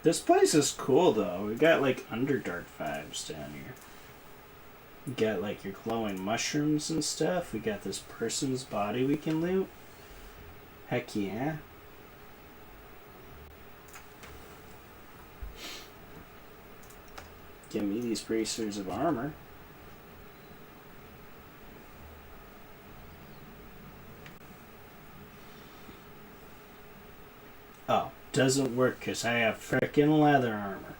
This place is cool though. We got like Underdark vibes down here. We got like your glowing mushrooms and stuff. We got this person's body we can loot. Heck yeah. Give me these bracers of armor. Oh, doesn't work because I have frickin' leather armor.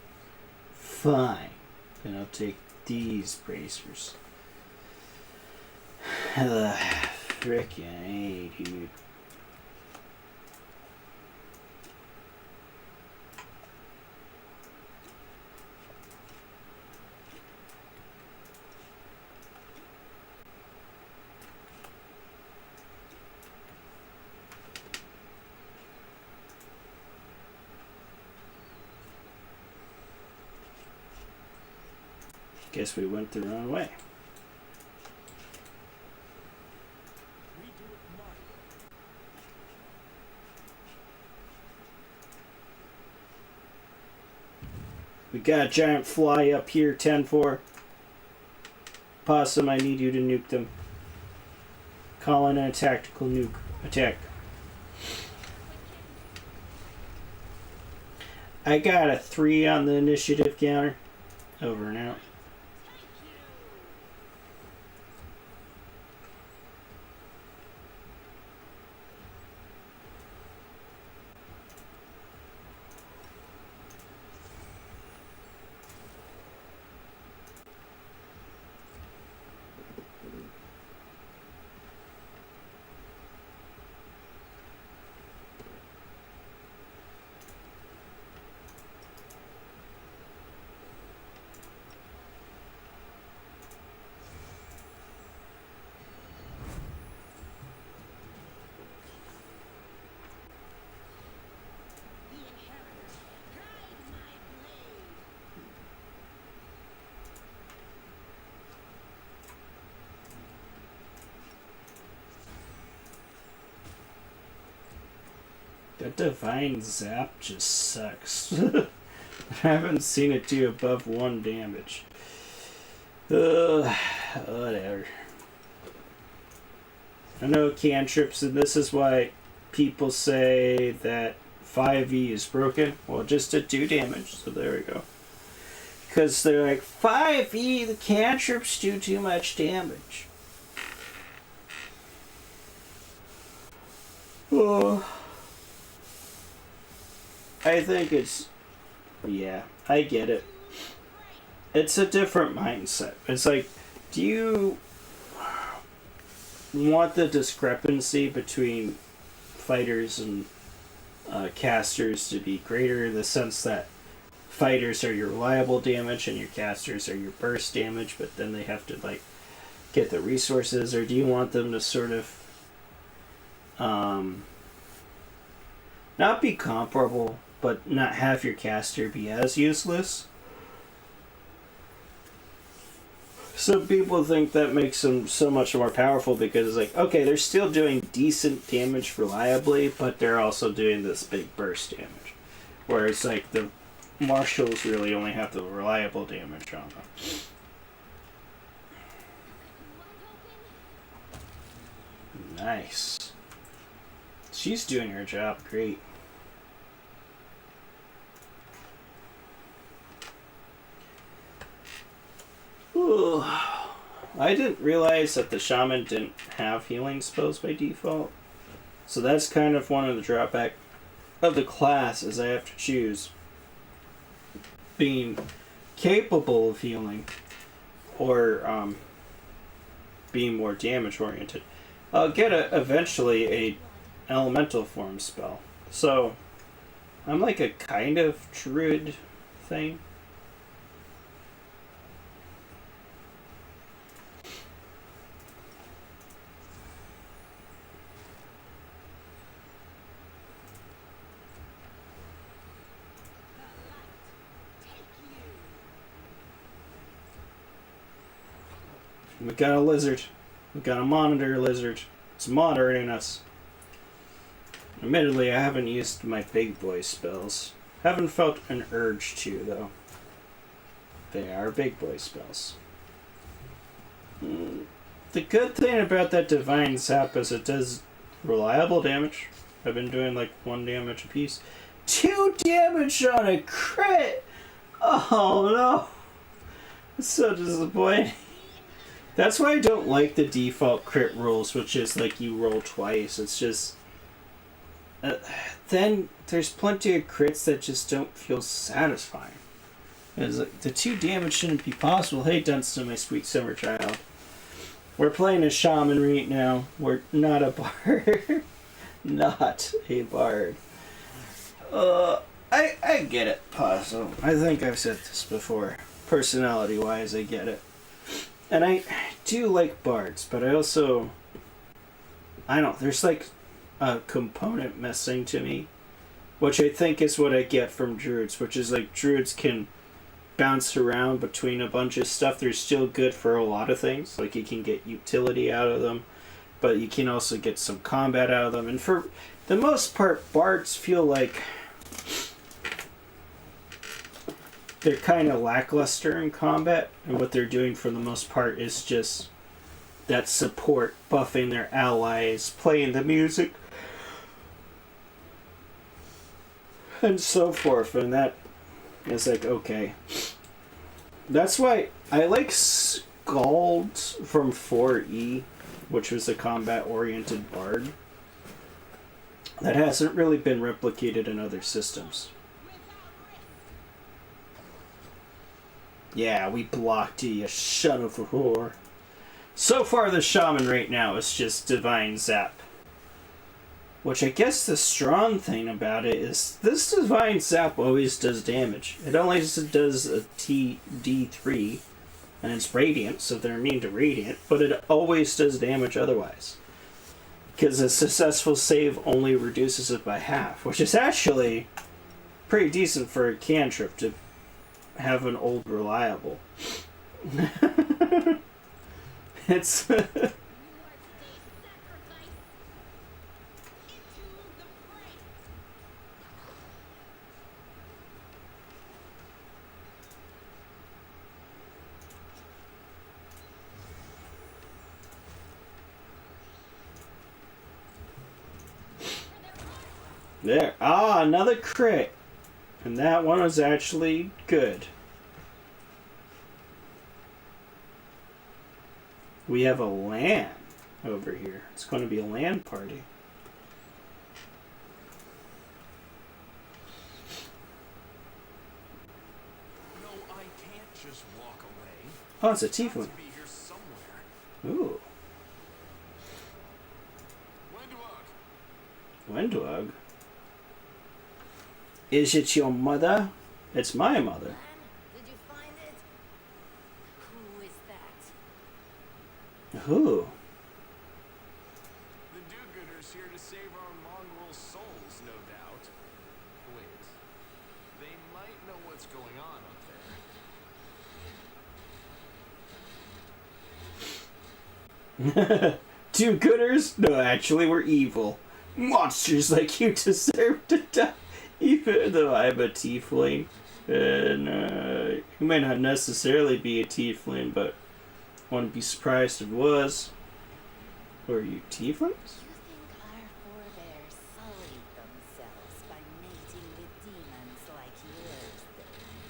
Fine. Then I'll take these bracers. Frickin' A, dude. Guess we went the wrong way. We got a giant fly up here, 10-4. Possum, I need you to nuke them. Call in a tactical nuke. Attack. I got a 3 on the initiative counter. Over and out. That divine zap just sucks. I haven't seen it do above 1 damage. Whatever. I know cantrips, and this is why people say that 5e is broken. Well, just did 2 damage, so there we go. Because they're like, 5e, the cantrips do too much damage. Oh. I think it's... Yeah, I get it. It's a different mindset. It's like, do you want the discrepancy between fighters and casters to be greater in the sense that fighters are your reliable damage and your casters are your burst damage, but then they have to like get the resources, or do you want them to sort of not be comparable, but not have your caster be as useless? Some people think that makes them so much more powerful because it's like, okay, they're still doing decent damage reliably, but they're also doing this big burst damage. Whereas like the marshals really only have the reliable damage on them. Nice. She's doing her job great. Ooh. I didn't realize that the shaman didn't have healing spells by default. So that's kind of one of the drawbacks of the class, is I have to choose being capable of healing or being more damage oriented. I'll get eventually a elemental form spell. So I'm like a kind of druid thing. We got a lizard. We got a monitor lizard. It's monitoring us. Admittedly, I haven't used my big boy spells. Haven't felt an urge to, though. They are big boy spells. The good thing about that Divine Zap is it does reliable damage. I've been doing like 1 damage apiece. 2 damage on a crit! Oh no! It's so disappointing. That's why I don't like the default crit rules, which is like you roll twice. It's just... then there's plenty of crits that just don't feel satisfying. It's like, the 2 damage shouldn't be possible. Hey Dunstan, my sweet summer child. We're playing a shaman right now. We're not a bard. Not a bard. I get it, Paso. I think I've said this before. Personality-wise, I get it. And I do like bards, but I also... I don't know, there's like a component missing to me, which I think is what I get from druids, which is like druids can bounce around between a bunch of stuff. They're still good for a lot of things. Like you can get utility out of them, but you can also get some combat out of them. And for the most part, bards feel like they're kind of lackluster in combat, and what they're doing for the most part is just that support, buffing their allies, playing the music, and so forth. And that is like, okay. That's why I like Scald from 4E, which was a combat-oriented bard. That hasn't really been replicated in other systems. Yeah, we blocked you, you son of a whore. So far, the shaman right now is just Divine Zap. Which I guess the strong thing about it is this Divine Zap always does damage. It only does a D3, and it's Radiant, so they're immune to Radiant, but it always does damage otherwise. Because a successful save only reduces it by half, which is actually pretty decent for a cantrip to have an old reliable. It's there. Ah, another crit. And that one was actually good. We have a LAN over here. It's going to be a LAN party. No, I can't just walk away. Oh, it's a I have tiefling. to be here somewhere. Ooh. Wendwug? Is it your mother? It's my mother. Glenn, did you find it? Who is that? Who? The do-gooders here to save our mongrel souls, no doubt. Wait, they might know what's going on up there. Do-gooders? No, actually, we're evil. Monsters like you deserve to die. Even though I'm a tiefling. And, you may not necessarily be a tiefling, but wouldn't be surprised if it was. Or are you tieflings? You think our forebears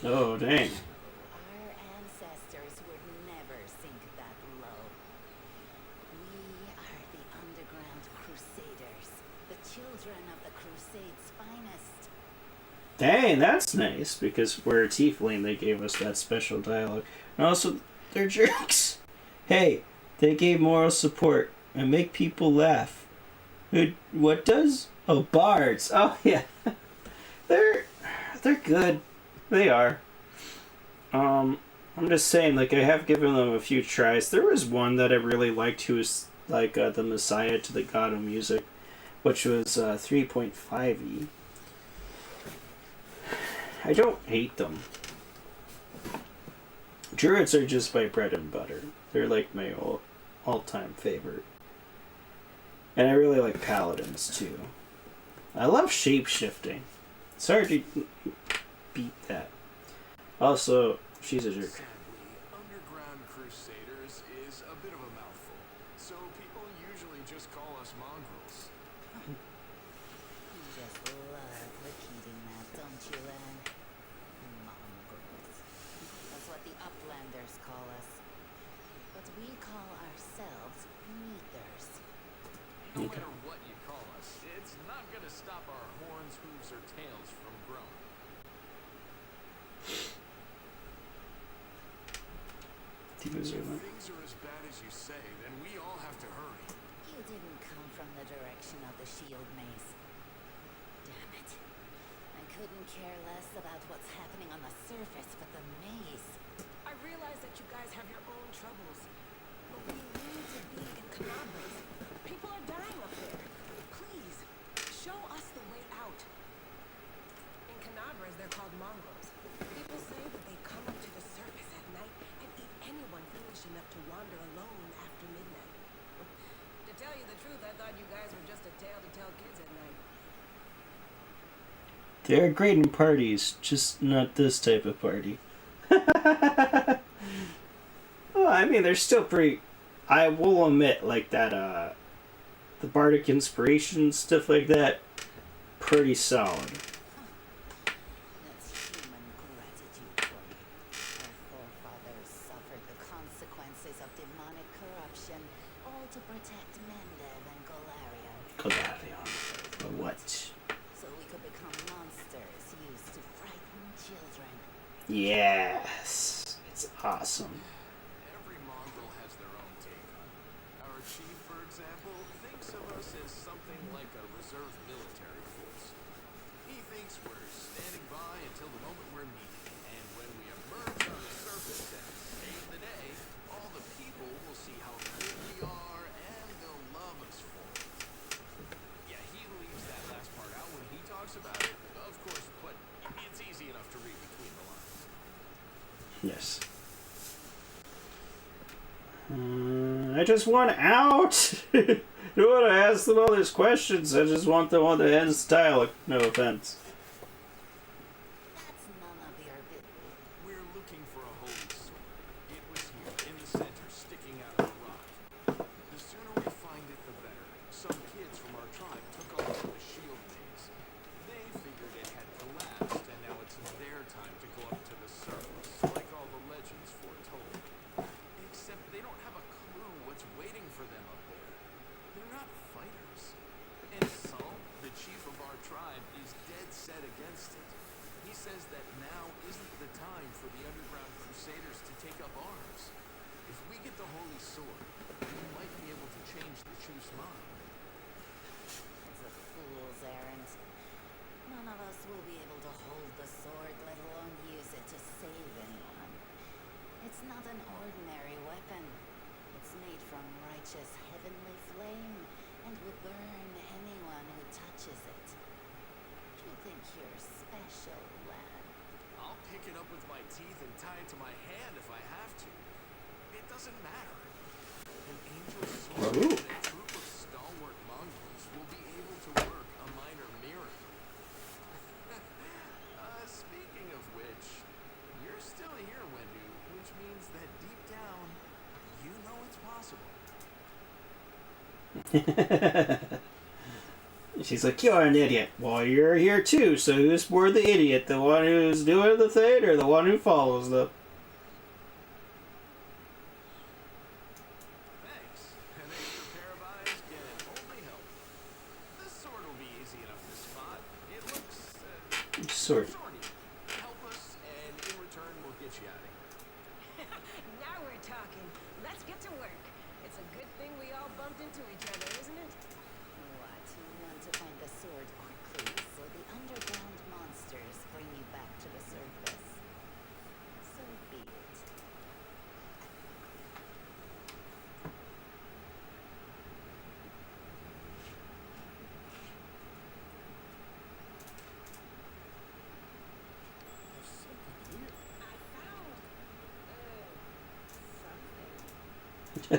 Oh, dang. Our ancestors would never sink that low. We are the underground crusaders, the children of the Crusade's finest. Dang, that's nice, because we're a tiefling, they gave us that special dialogue. And also, they're jerks. Hey, they gave moral support and make people laugh. What does? Oh, bards. Oh, yeah. They're good. They are. I'm just saying, like, I have given them a few tries. There was one that I really liked who was, like, the Messiah to the God of Music, which was 3.5e. I don't hate them. Druids are just my bread and butter. They're like my all-time favorite. And I really like paladins too. I love shape-shifting. It's hard to beat that. Also, she's a jerk. Sadly, underground crusaders is a bit of a mouthful, so people usually just call us mongrels. You just love repeating that, don't you, Anne? Mongrels. That's what the Uplanders call us. But we call ourselves Neathers. No matter what you call us, it's not gonna stop our horns, hooves, or tails from growing. If things are as bad as you say, then we all have to hurry. You didn't come from the direction of the shield maze. Damn it. I couldn't care less about what's happening on the surface, but the maze. I realize that you guys have your own troubles, but we need to be in Canabras. People are dying up there. Please, show us the way out. In Canabras, they're called mongrels. People say that they come up to the surface at night and eat anyone foolish enough to wander alone after midnight. To tell you the truth, I thought you guys were just a tale to tell kids at night. They're great in parties, just not this type of party. Well, I mean, they're still pretty... I will admit, like, that, the Bardic Inspiration, stuff like that, pretty solid. That's human gratitude for you. Our forefathers suffered the consequences of demonic corruption, all to protect Mendev and Golarion. Golarion. For what? So we could become monsters used to frighten children. Yes. It's awesome. Every mongrel has their own take on it. Our chief, for example, thinks of us as something like a reserve military force. He thinks we're standing by until the moment we're needed, and when we emerge on the surface and save the day, all the people will see how good we are, and they'll love us for it. Yeah, he leaves that last part out when he talks about it, of course, but it's easy enough to read between the lines. Yes. I just want out! I don't want to ask them all these questions. I just want the one that ends the dialogue. No offense. That's none of your business. We're looking for a holy sword. It was here, in the center, sticking out of the rock. The sooner we find it, the better. Some kids from our tribe took off to the shield maze. They figured it had collapsed, and now it's their time to go up to the surface, like all the legends foretold. Except they don't have a clue what's waiting for them up there. They're not fighters. And Saul, the chief of our tribe, is dead set against it. He says that now isn't the time for the underground crusaders to take up arms. If we get the holy sword, we might be able to change the chief's mind. It's a fool's errand. None of us will be able to hold the sword, let alone use it to save anyone. It's not an ordinary weapon. It's made from righteous heavenly flame and will burn anyone who touches it. You think you're special, lad? I'll pick it up with my teeth and tie it to my hand if I have to. It doesn't matter. An angel sword Ooh. and a troop of stalwart mongrels will be able to work a minor miracle. Speaking of which, you're still here, Wendu, which means that deep down, you know it's possible. She's like, you're an idiot. Well, you're here too, so who's more the idiot? The one who's doing the thing or the one who follows them? Thanks. An extra pair of eyes can only help. This sword will be easy enough to spot. It looks Sword. sorty. Help us, and in return, we'll get you out of here. Now we're talking. Let's get to work. It's a good thing we all bumped into each other, isn't it? What? You want to find the sword quickly so the underground monsters bring you back to the surface. So be it. There's something here. I found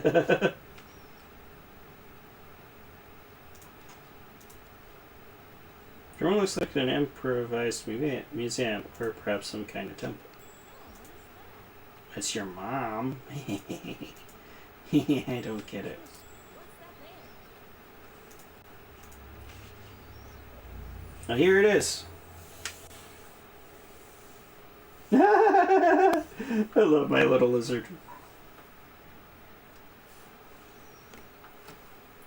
something. It looks like an improvised museum or perhaps some kind of temple. It's your mom. I don't get it. Oh, here it is. I love my little lizard.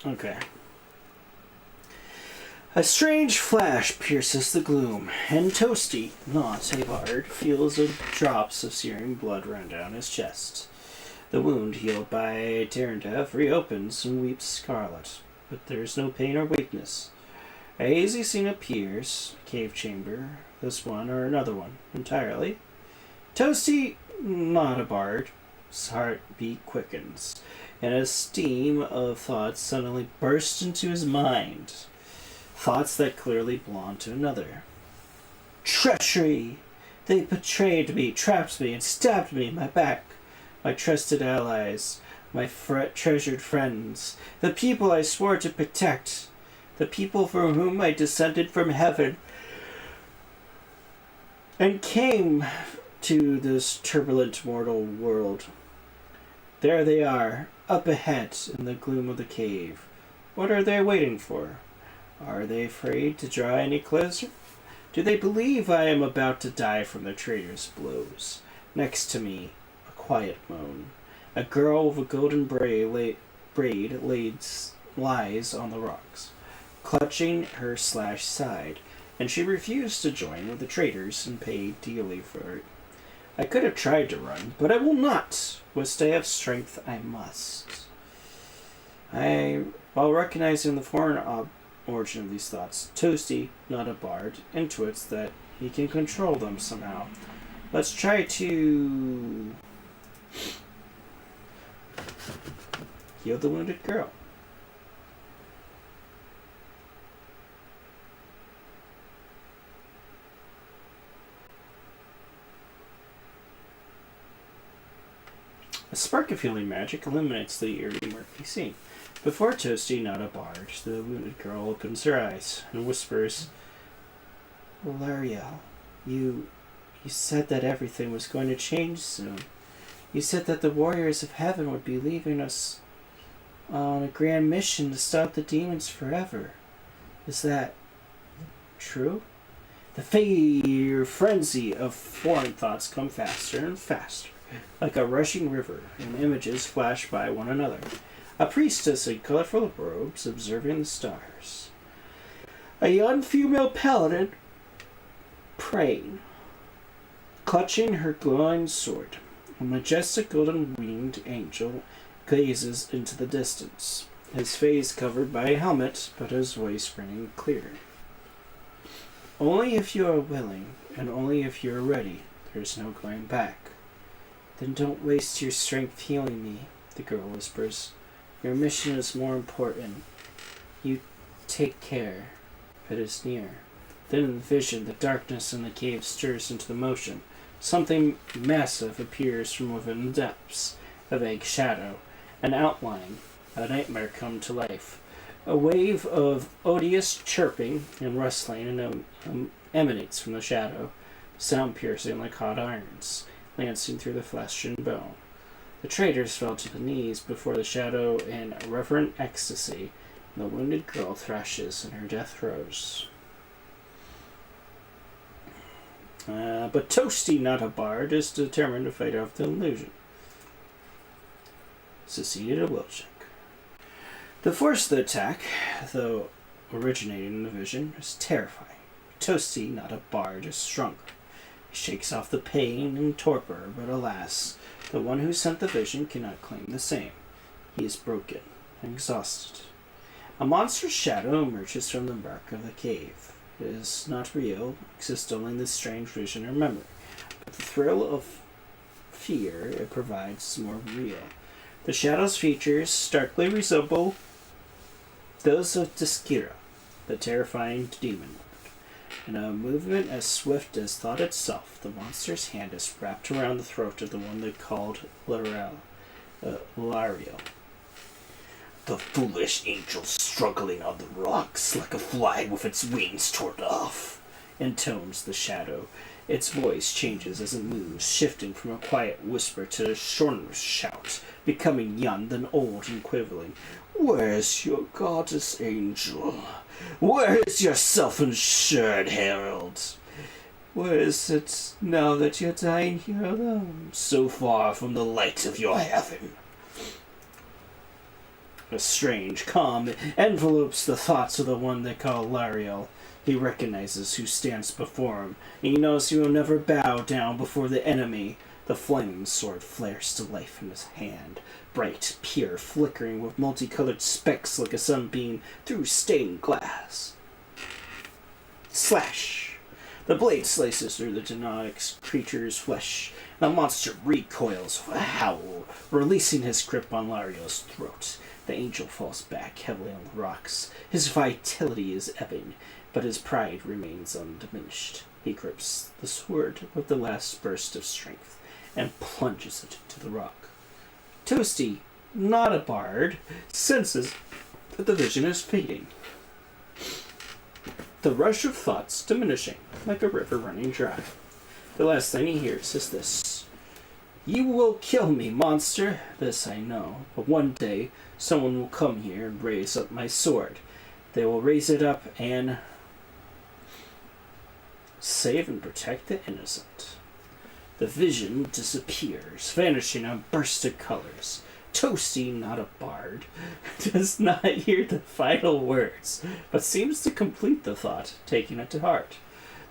Okay. A strange flash pierces the gloom, and Toasty, not a bard, feels drops of searing blood run down his chest. The wound healed by Tarantev reopens and weeps scarlet, but there is no pain or weakness. A hazy scene appears, a cave chamber, this one or another one, entirely. Toasty, not a bard, his heartbeat quickens, and a stream of thoughts suddenly bursts into his mind. Thoughts that clearly belong to another. Treachery! They betrayed me, trapped me, and stabbed me in my back. My trusted allies, my treasured friends, the people I swore to protect, the people for whom I descended from heaven and came to this turbulent mortal world. There they are, up ahead in the gloom of the cave. What are they waiting for? Are they afraid to draw any closer? Do they believe I am about to die from the traitor's blows? Next to me, a quiet moan. A girl with a golden braid lies on the rocks, clutching her slashed side, and she refused to join with the traitors and pay dearly for it. I could have tried to run, but I will not. Whilst I have strength, I must. While recognizing the foreign origin of these thoughts, Toasty, not a bard, intuits that he can control them somehow. Let's try to heal the wounded girl. A spark of healing magic illuminates the eerie, murky scene. Before Toasty, not a bard, the wounded girl opens her eyes and whispers, Valeriel, you said that everything was going to change soon. You said that the warriors of heaven would be leaving us on a grand mission to stop the demons forever. Is that true? The frenzy of foreign thoughts come faster and faster, like a rushing river, and images flash by one another. A priestess in colorful robes observing the stars. A young female paladin praying, clutching her glowing sword. A majestic golden-winged angel gazes into the distance, his face covered by a helmet, but his voice ringing clear. Only if you are willing, and only if you are ready, there's no going back. Then don't waste your strength healing me, the girl whispers. Your mission is more important. You take care. It is near. Then in the vision, the darkness in the cave stirs into the motion. Something massive appears from within the depths. A vague shadow, an outline, a nightmare come to life. A wave of odious chirping and rustling emanates from the shadow, sound piercing like hot irons, lancing through the flesh and bone. The traitors fell to the knees before the shadow in reverent ecstasy, The wounded girl thrashes in her death throes. But Toasty, not a bard, is determined to fight off the illusion. Succeeded a will check. The force of the attack, though originating in the vision, is terrifying. Toasty, not a bard, is stronger. He shakes off the pain and torpor, but alas, the one who sent the vision cannot claim the same. He is broken and exhausted. A monster's shadow emerges from the murk of the cave. It is not real, exists only in this strange vision or memory. But the thrill of fear it provides is more real. The shadow's features starkly resemble those of Deskira, the terrifying demon lord. In a movement as swift as thought itself, the monster's hand is wrapped around the throat of the one they called Lariel. The foolish angel struggling on the rocks like a fly with its wings torn off, intones the shadow. Its voice changes as it moves, shifting from a quiet whisper to a shorter shout, becoming young then old and quivering. Where is your goddess angel? Where is your self-insured herald? Where is it now that you're dying here alone, so far from the light of your heaven? A strange calm envelopes the thoughts of the one they call Lariel. He recognizes who stands before him, and he knows he will never bow down before the enemy. The flaming sword flares to life in his hand, bright, pure, flickering with multicolored specks like a sunbeam through stained glass. Slash! The blade slices through the demonic creature's flesh. The monster recoils with a howl, releasing his grip on Lariel's throat. The angel falls back heavily on the rocks. His vitality is ebbing, but his pride remains undiminished. He grips the sword with the last burst of strength and plunges it into the rock. Toasty, not a bard, senses that the vision is fading. The rush of thoughts diminishing, like a river running dry. The last thing he hears is this. You will kill me, monster. This I know. But one day, someone will come here and raise up my sword. They will raise it up and save and protect the innocent. The vision disappears, vanishing in a burst of colors. Toasty, not a bard, does not hear the final words, but seems to complete the thought, taking it to heart.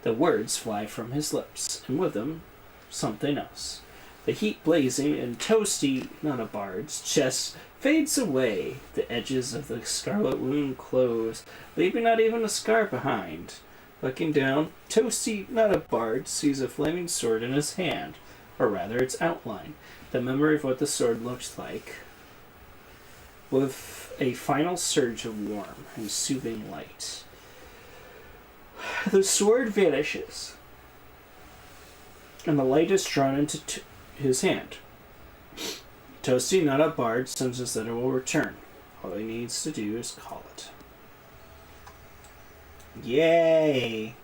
The words fly from his lips, and with them, something else. The heat blazing in Toasty, not a bard's, chest fades away. The edges of the scarlet wound close, leaving not even a scar behind. Looking down, Toasty, not a bard, sees a flaming sword in his hand, or rather its outline, the memory of what the sword looked like, with a final surge of warm and soothing light. The sword vanishes, and the light is drawn into his hand. Toasty, not a bard, senses that it will return. All he needs to do is call it. Yay!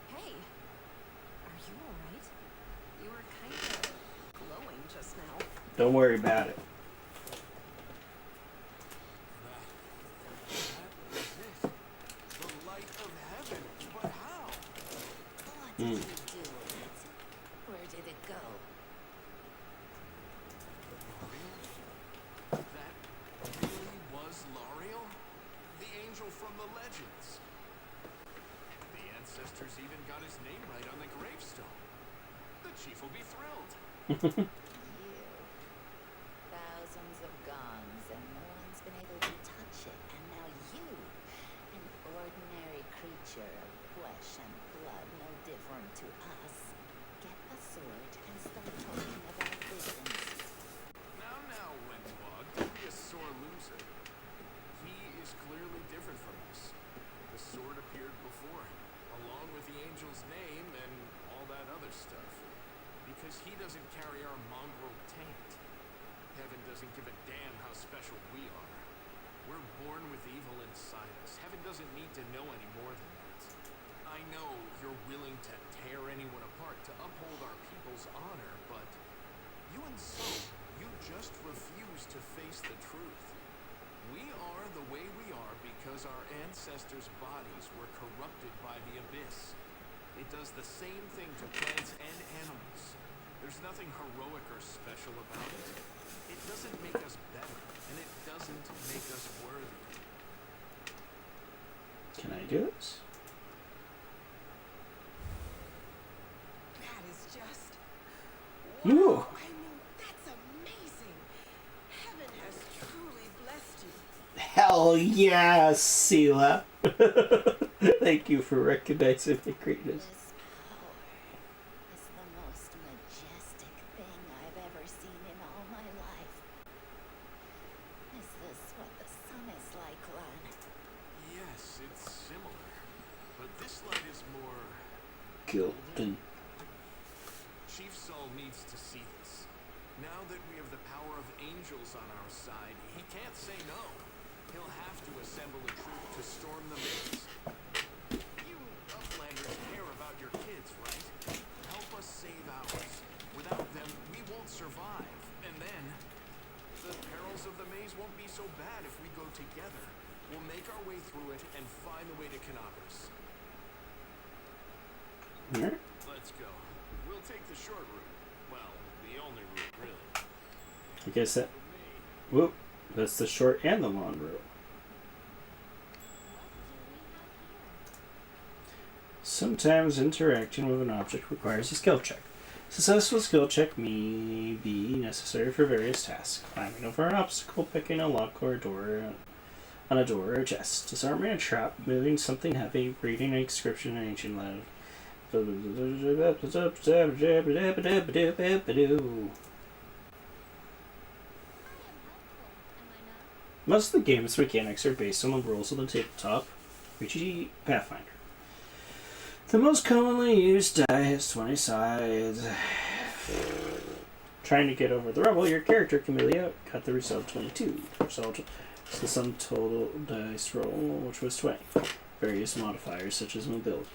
Hey, are you alright? You were kind of glowing just now. Don't worry about it. That is it. The light of heaven. But how? What did you do with it? Where did it go? Lariel? That really was Lariel? The angel from the legends. The ancestors even got his name right on the gravestone. The chief will be thrilled. You. Thousands of gongs, and no one's been able to touch it. And now you, an ordinary creature of flesh and blood, no different to us, get a sword and start talking about visions. Now, Windwog, don't be a sore loser. He is clearly different from us. The sword appeared before him, along with the angel's name and all that other stuff. Because he doesn't carry our mongrel taint. Heaven doesn't give a damn how special we are. We're born with evil inside us. Heaven doesn't need to know any more than that. I know you're willing to tear anyone apart to uphold our people's honor, but you and Soap You just refuse to face the truth. We are the way we are because our ancestors' bodies were corrupted by the abyss. It does the same thing to plants and animals. There's nothing heroic or special about it. It doesn't make us better, and it doesn't make us worthy. Can I do this? That is just... Ooh. I mean, that's amazing. Heaven has truly blessed you. Hell yeah, Sela. Thank you for recognizing my greatness. This power is the most majestic thing I've ever seen in all my life. Is this what the sun is like, Lan? Yes, it's similar. But this light is more... Golden. Chief Saul needs to see this. Now that we have the power of angels on our side, he can't say no. He'll have to assemble a troop to storm the maze. You Uplanders care about your kids, right? Help us save ours. Without them, we won't survive. And then, the perils of the maze won't be so bad if we go together. We'll make our way through it and find the way to Canopus. Alright. Let's go. We'll take the short route. Well, the only route, really. I guess that... Whoop. That's the short and the long route. Sometimes interacting with an object requires a skill check. Successful skill check may be necessary for various tasks. Climbing over an obstacle, picking a lock or a door on a door or a chest. Disarming a trap, moving something heavy, reading an inscription in ancient Latin. Most of the game's mechanics are based on the rules of the tabletop RPG Pathfinder. The most commonly used die has 20 sides. Trying to get over the rubble, your character can merely outcut the result 22. Result is the sum total dice roll, which was 20. Various modifiers such as mobility.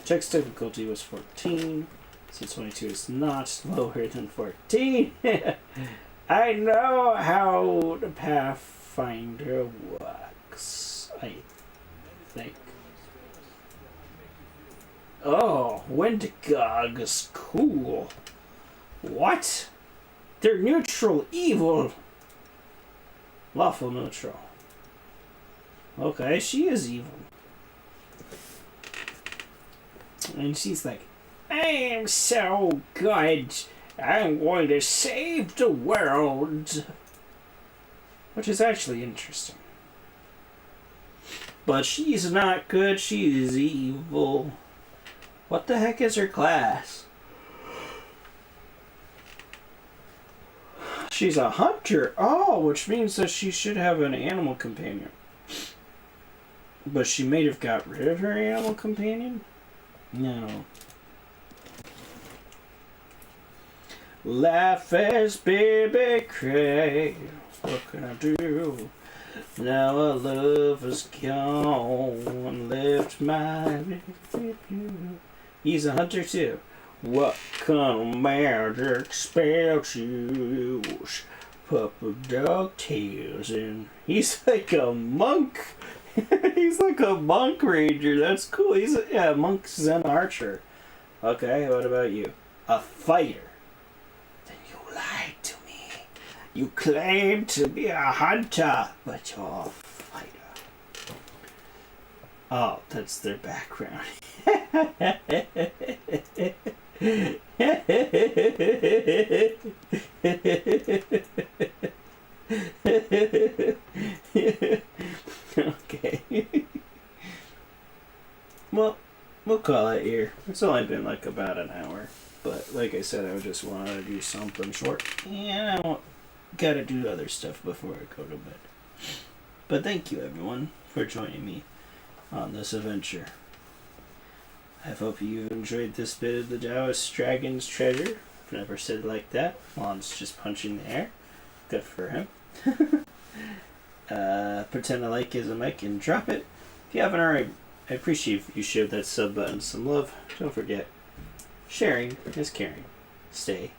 Check's difficulty was 14, so 22 is not lower than 14. I know how the Pathfinder works, I think. Oh, Wendigogs, cool. What? They're neutral evil. Lawful neutral. Okay, she is evil. And she's like, I am so good. I'm going to save the world. Which is actually interesting. But she's not good, she is evil. What the heck is her class? She's a hunter. Oh, which means that she should have an animal companion. But she may have got rid of her animal companion? No. Life is baby cray. What can I do? Now our love is gone. Left my you. He's a hunter too. What kind of magic spells you use? Papa dog tails and he's like a monk. He's like a monk ranger. That's cool. He's a monk zen archer. Okay, what about you? A fighter. Then you lied to me. You claim to be a hunter, but you're a fighter. Oh, that's their background. Okay. Well, we'll call it here. It's only been like about an hour. But like I said, I just wanted to do something short. And I gotta do other stuff before I go to bed. But thank you everyone for joining me on this adventure. I hope you enjoyed this bit of the Taoist Dragon's Treasure. I've never said it like that. Juan's just punching the air. Good for him. Pretend to like is a mic and drop it. If you haven't already, I appreciate if you showed that sub button some love. Don't forget, sharing is caring. Stay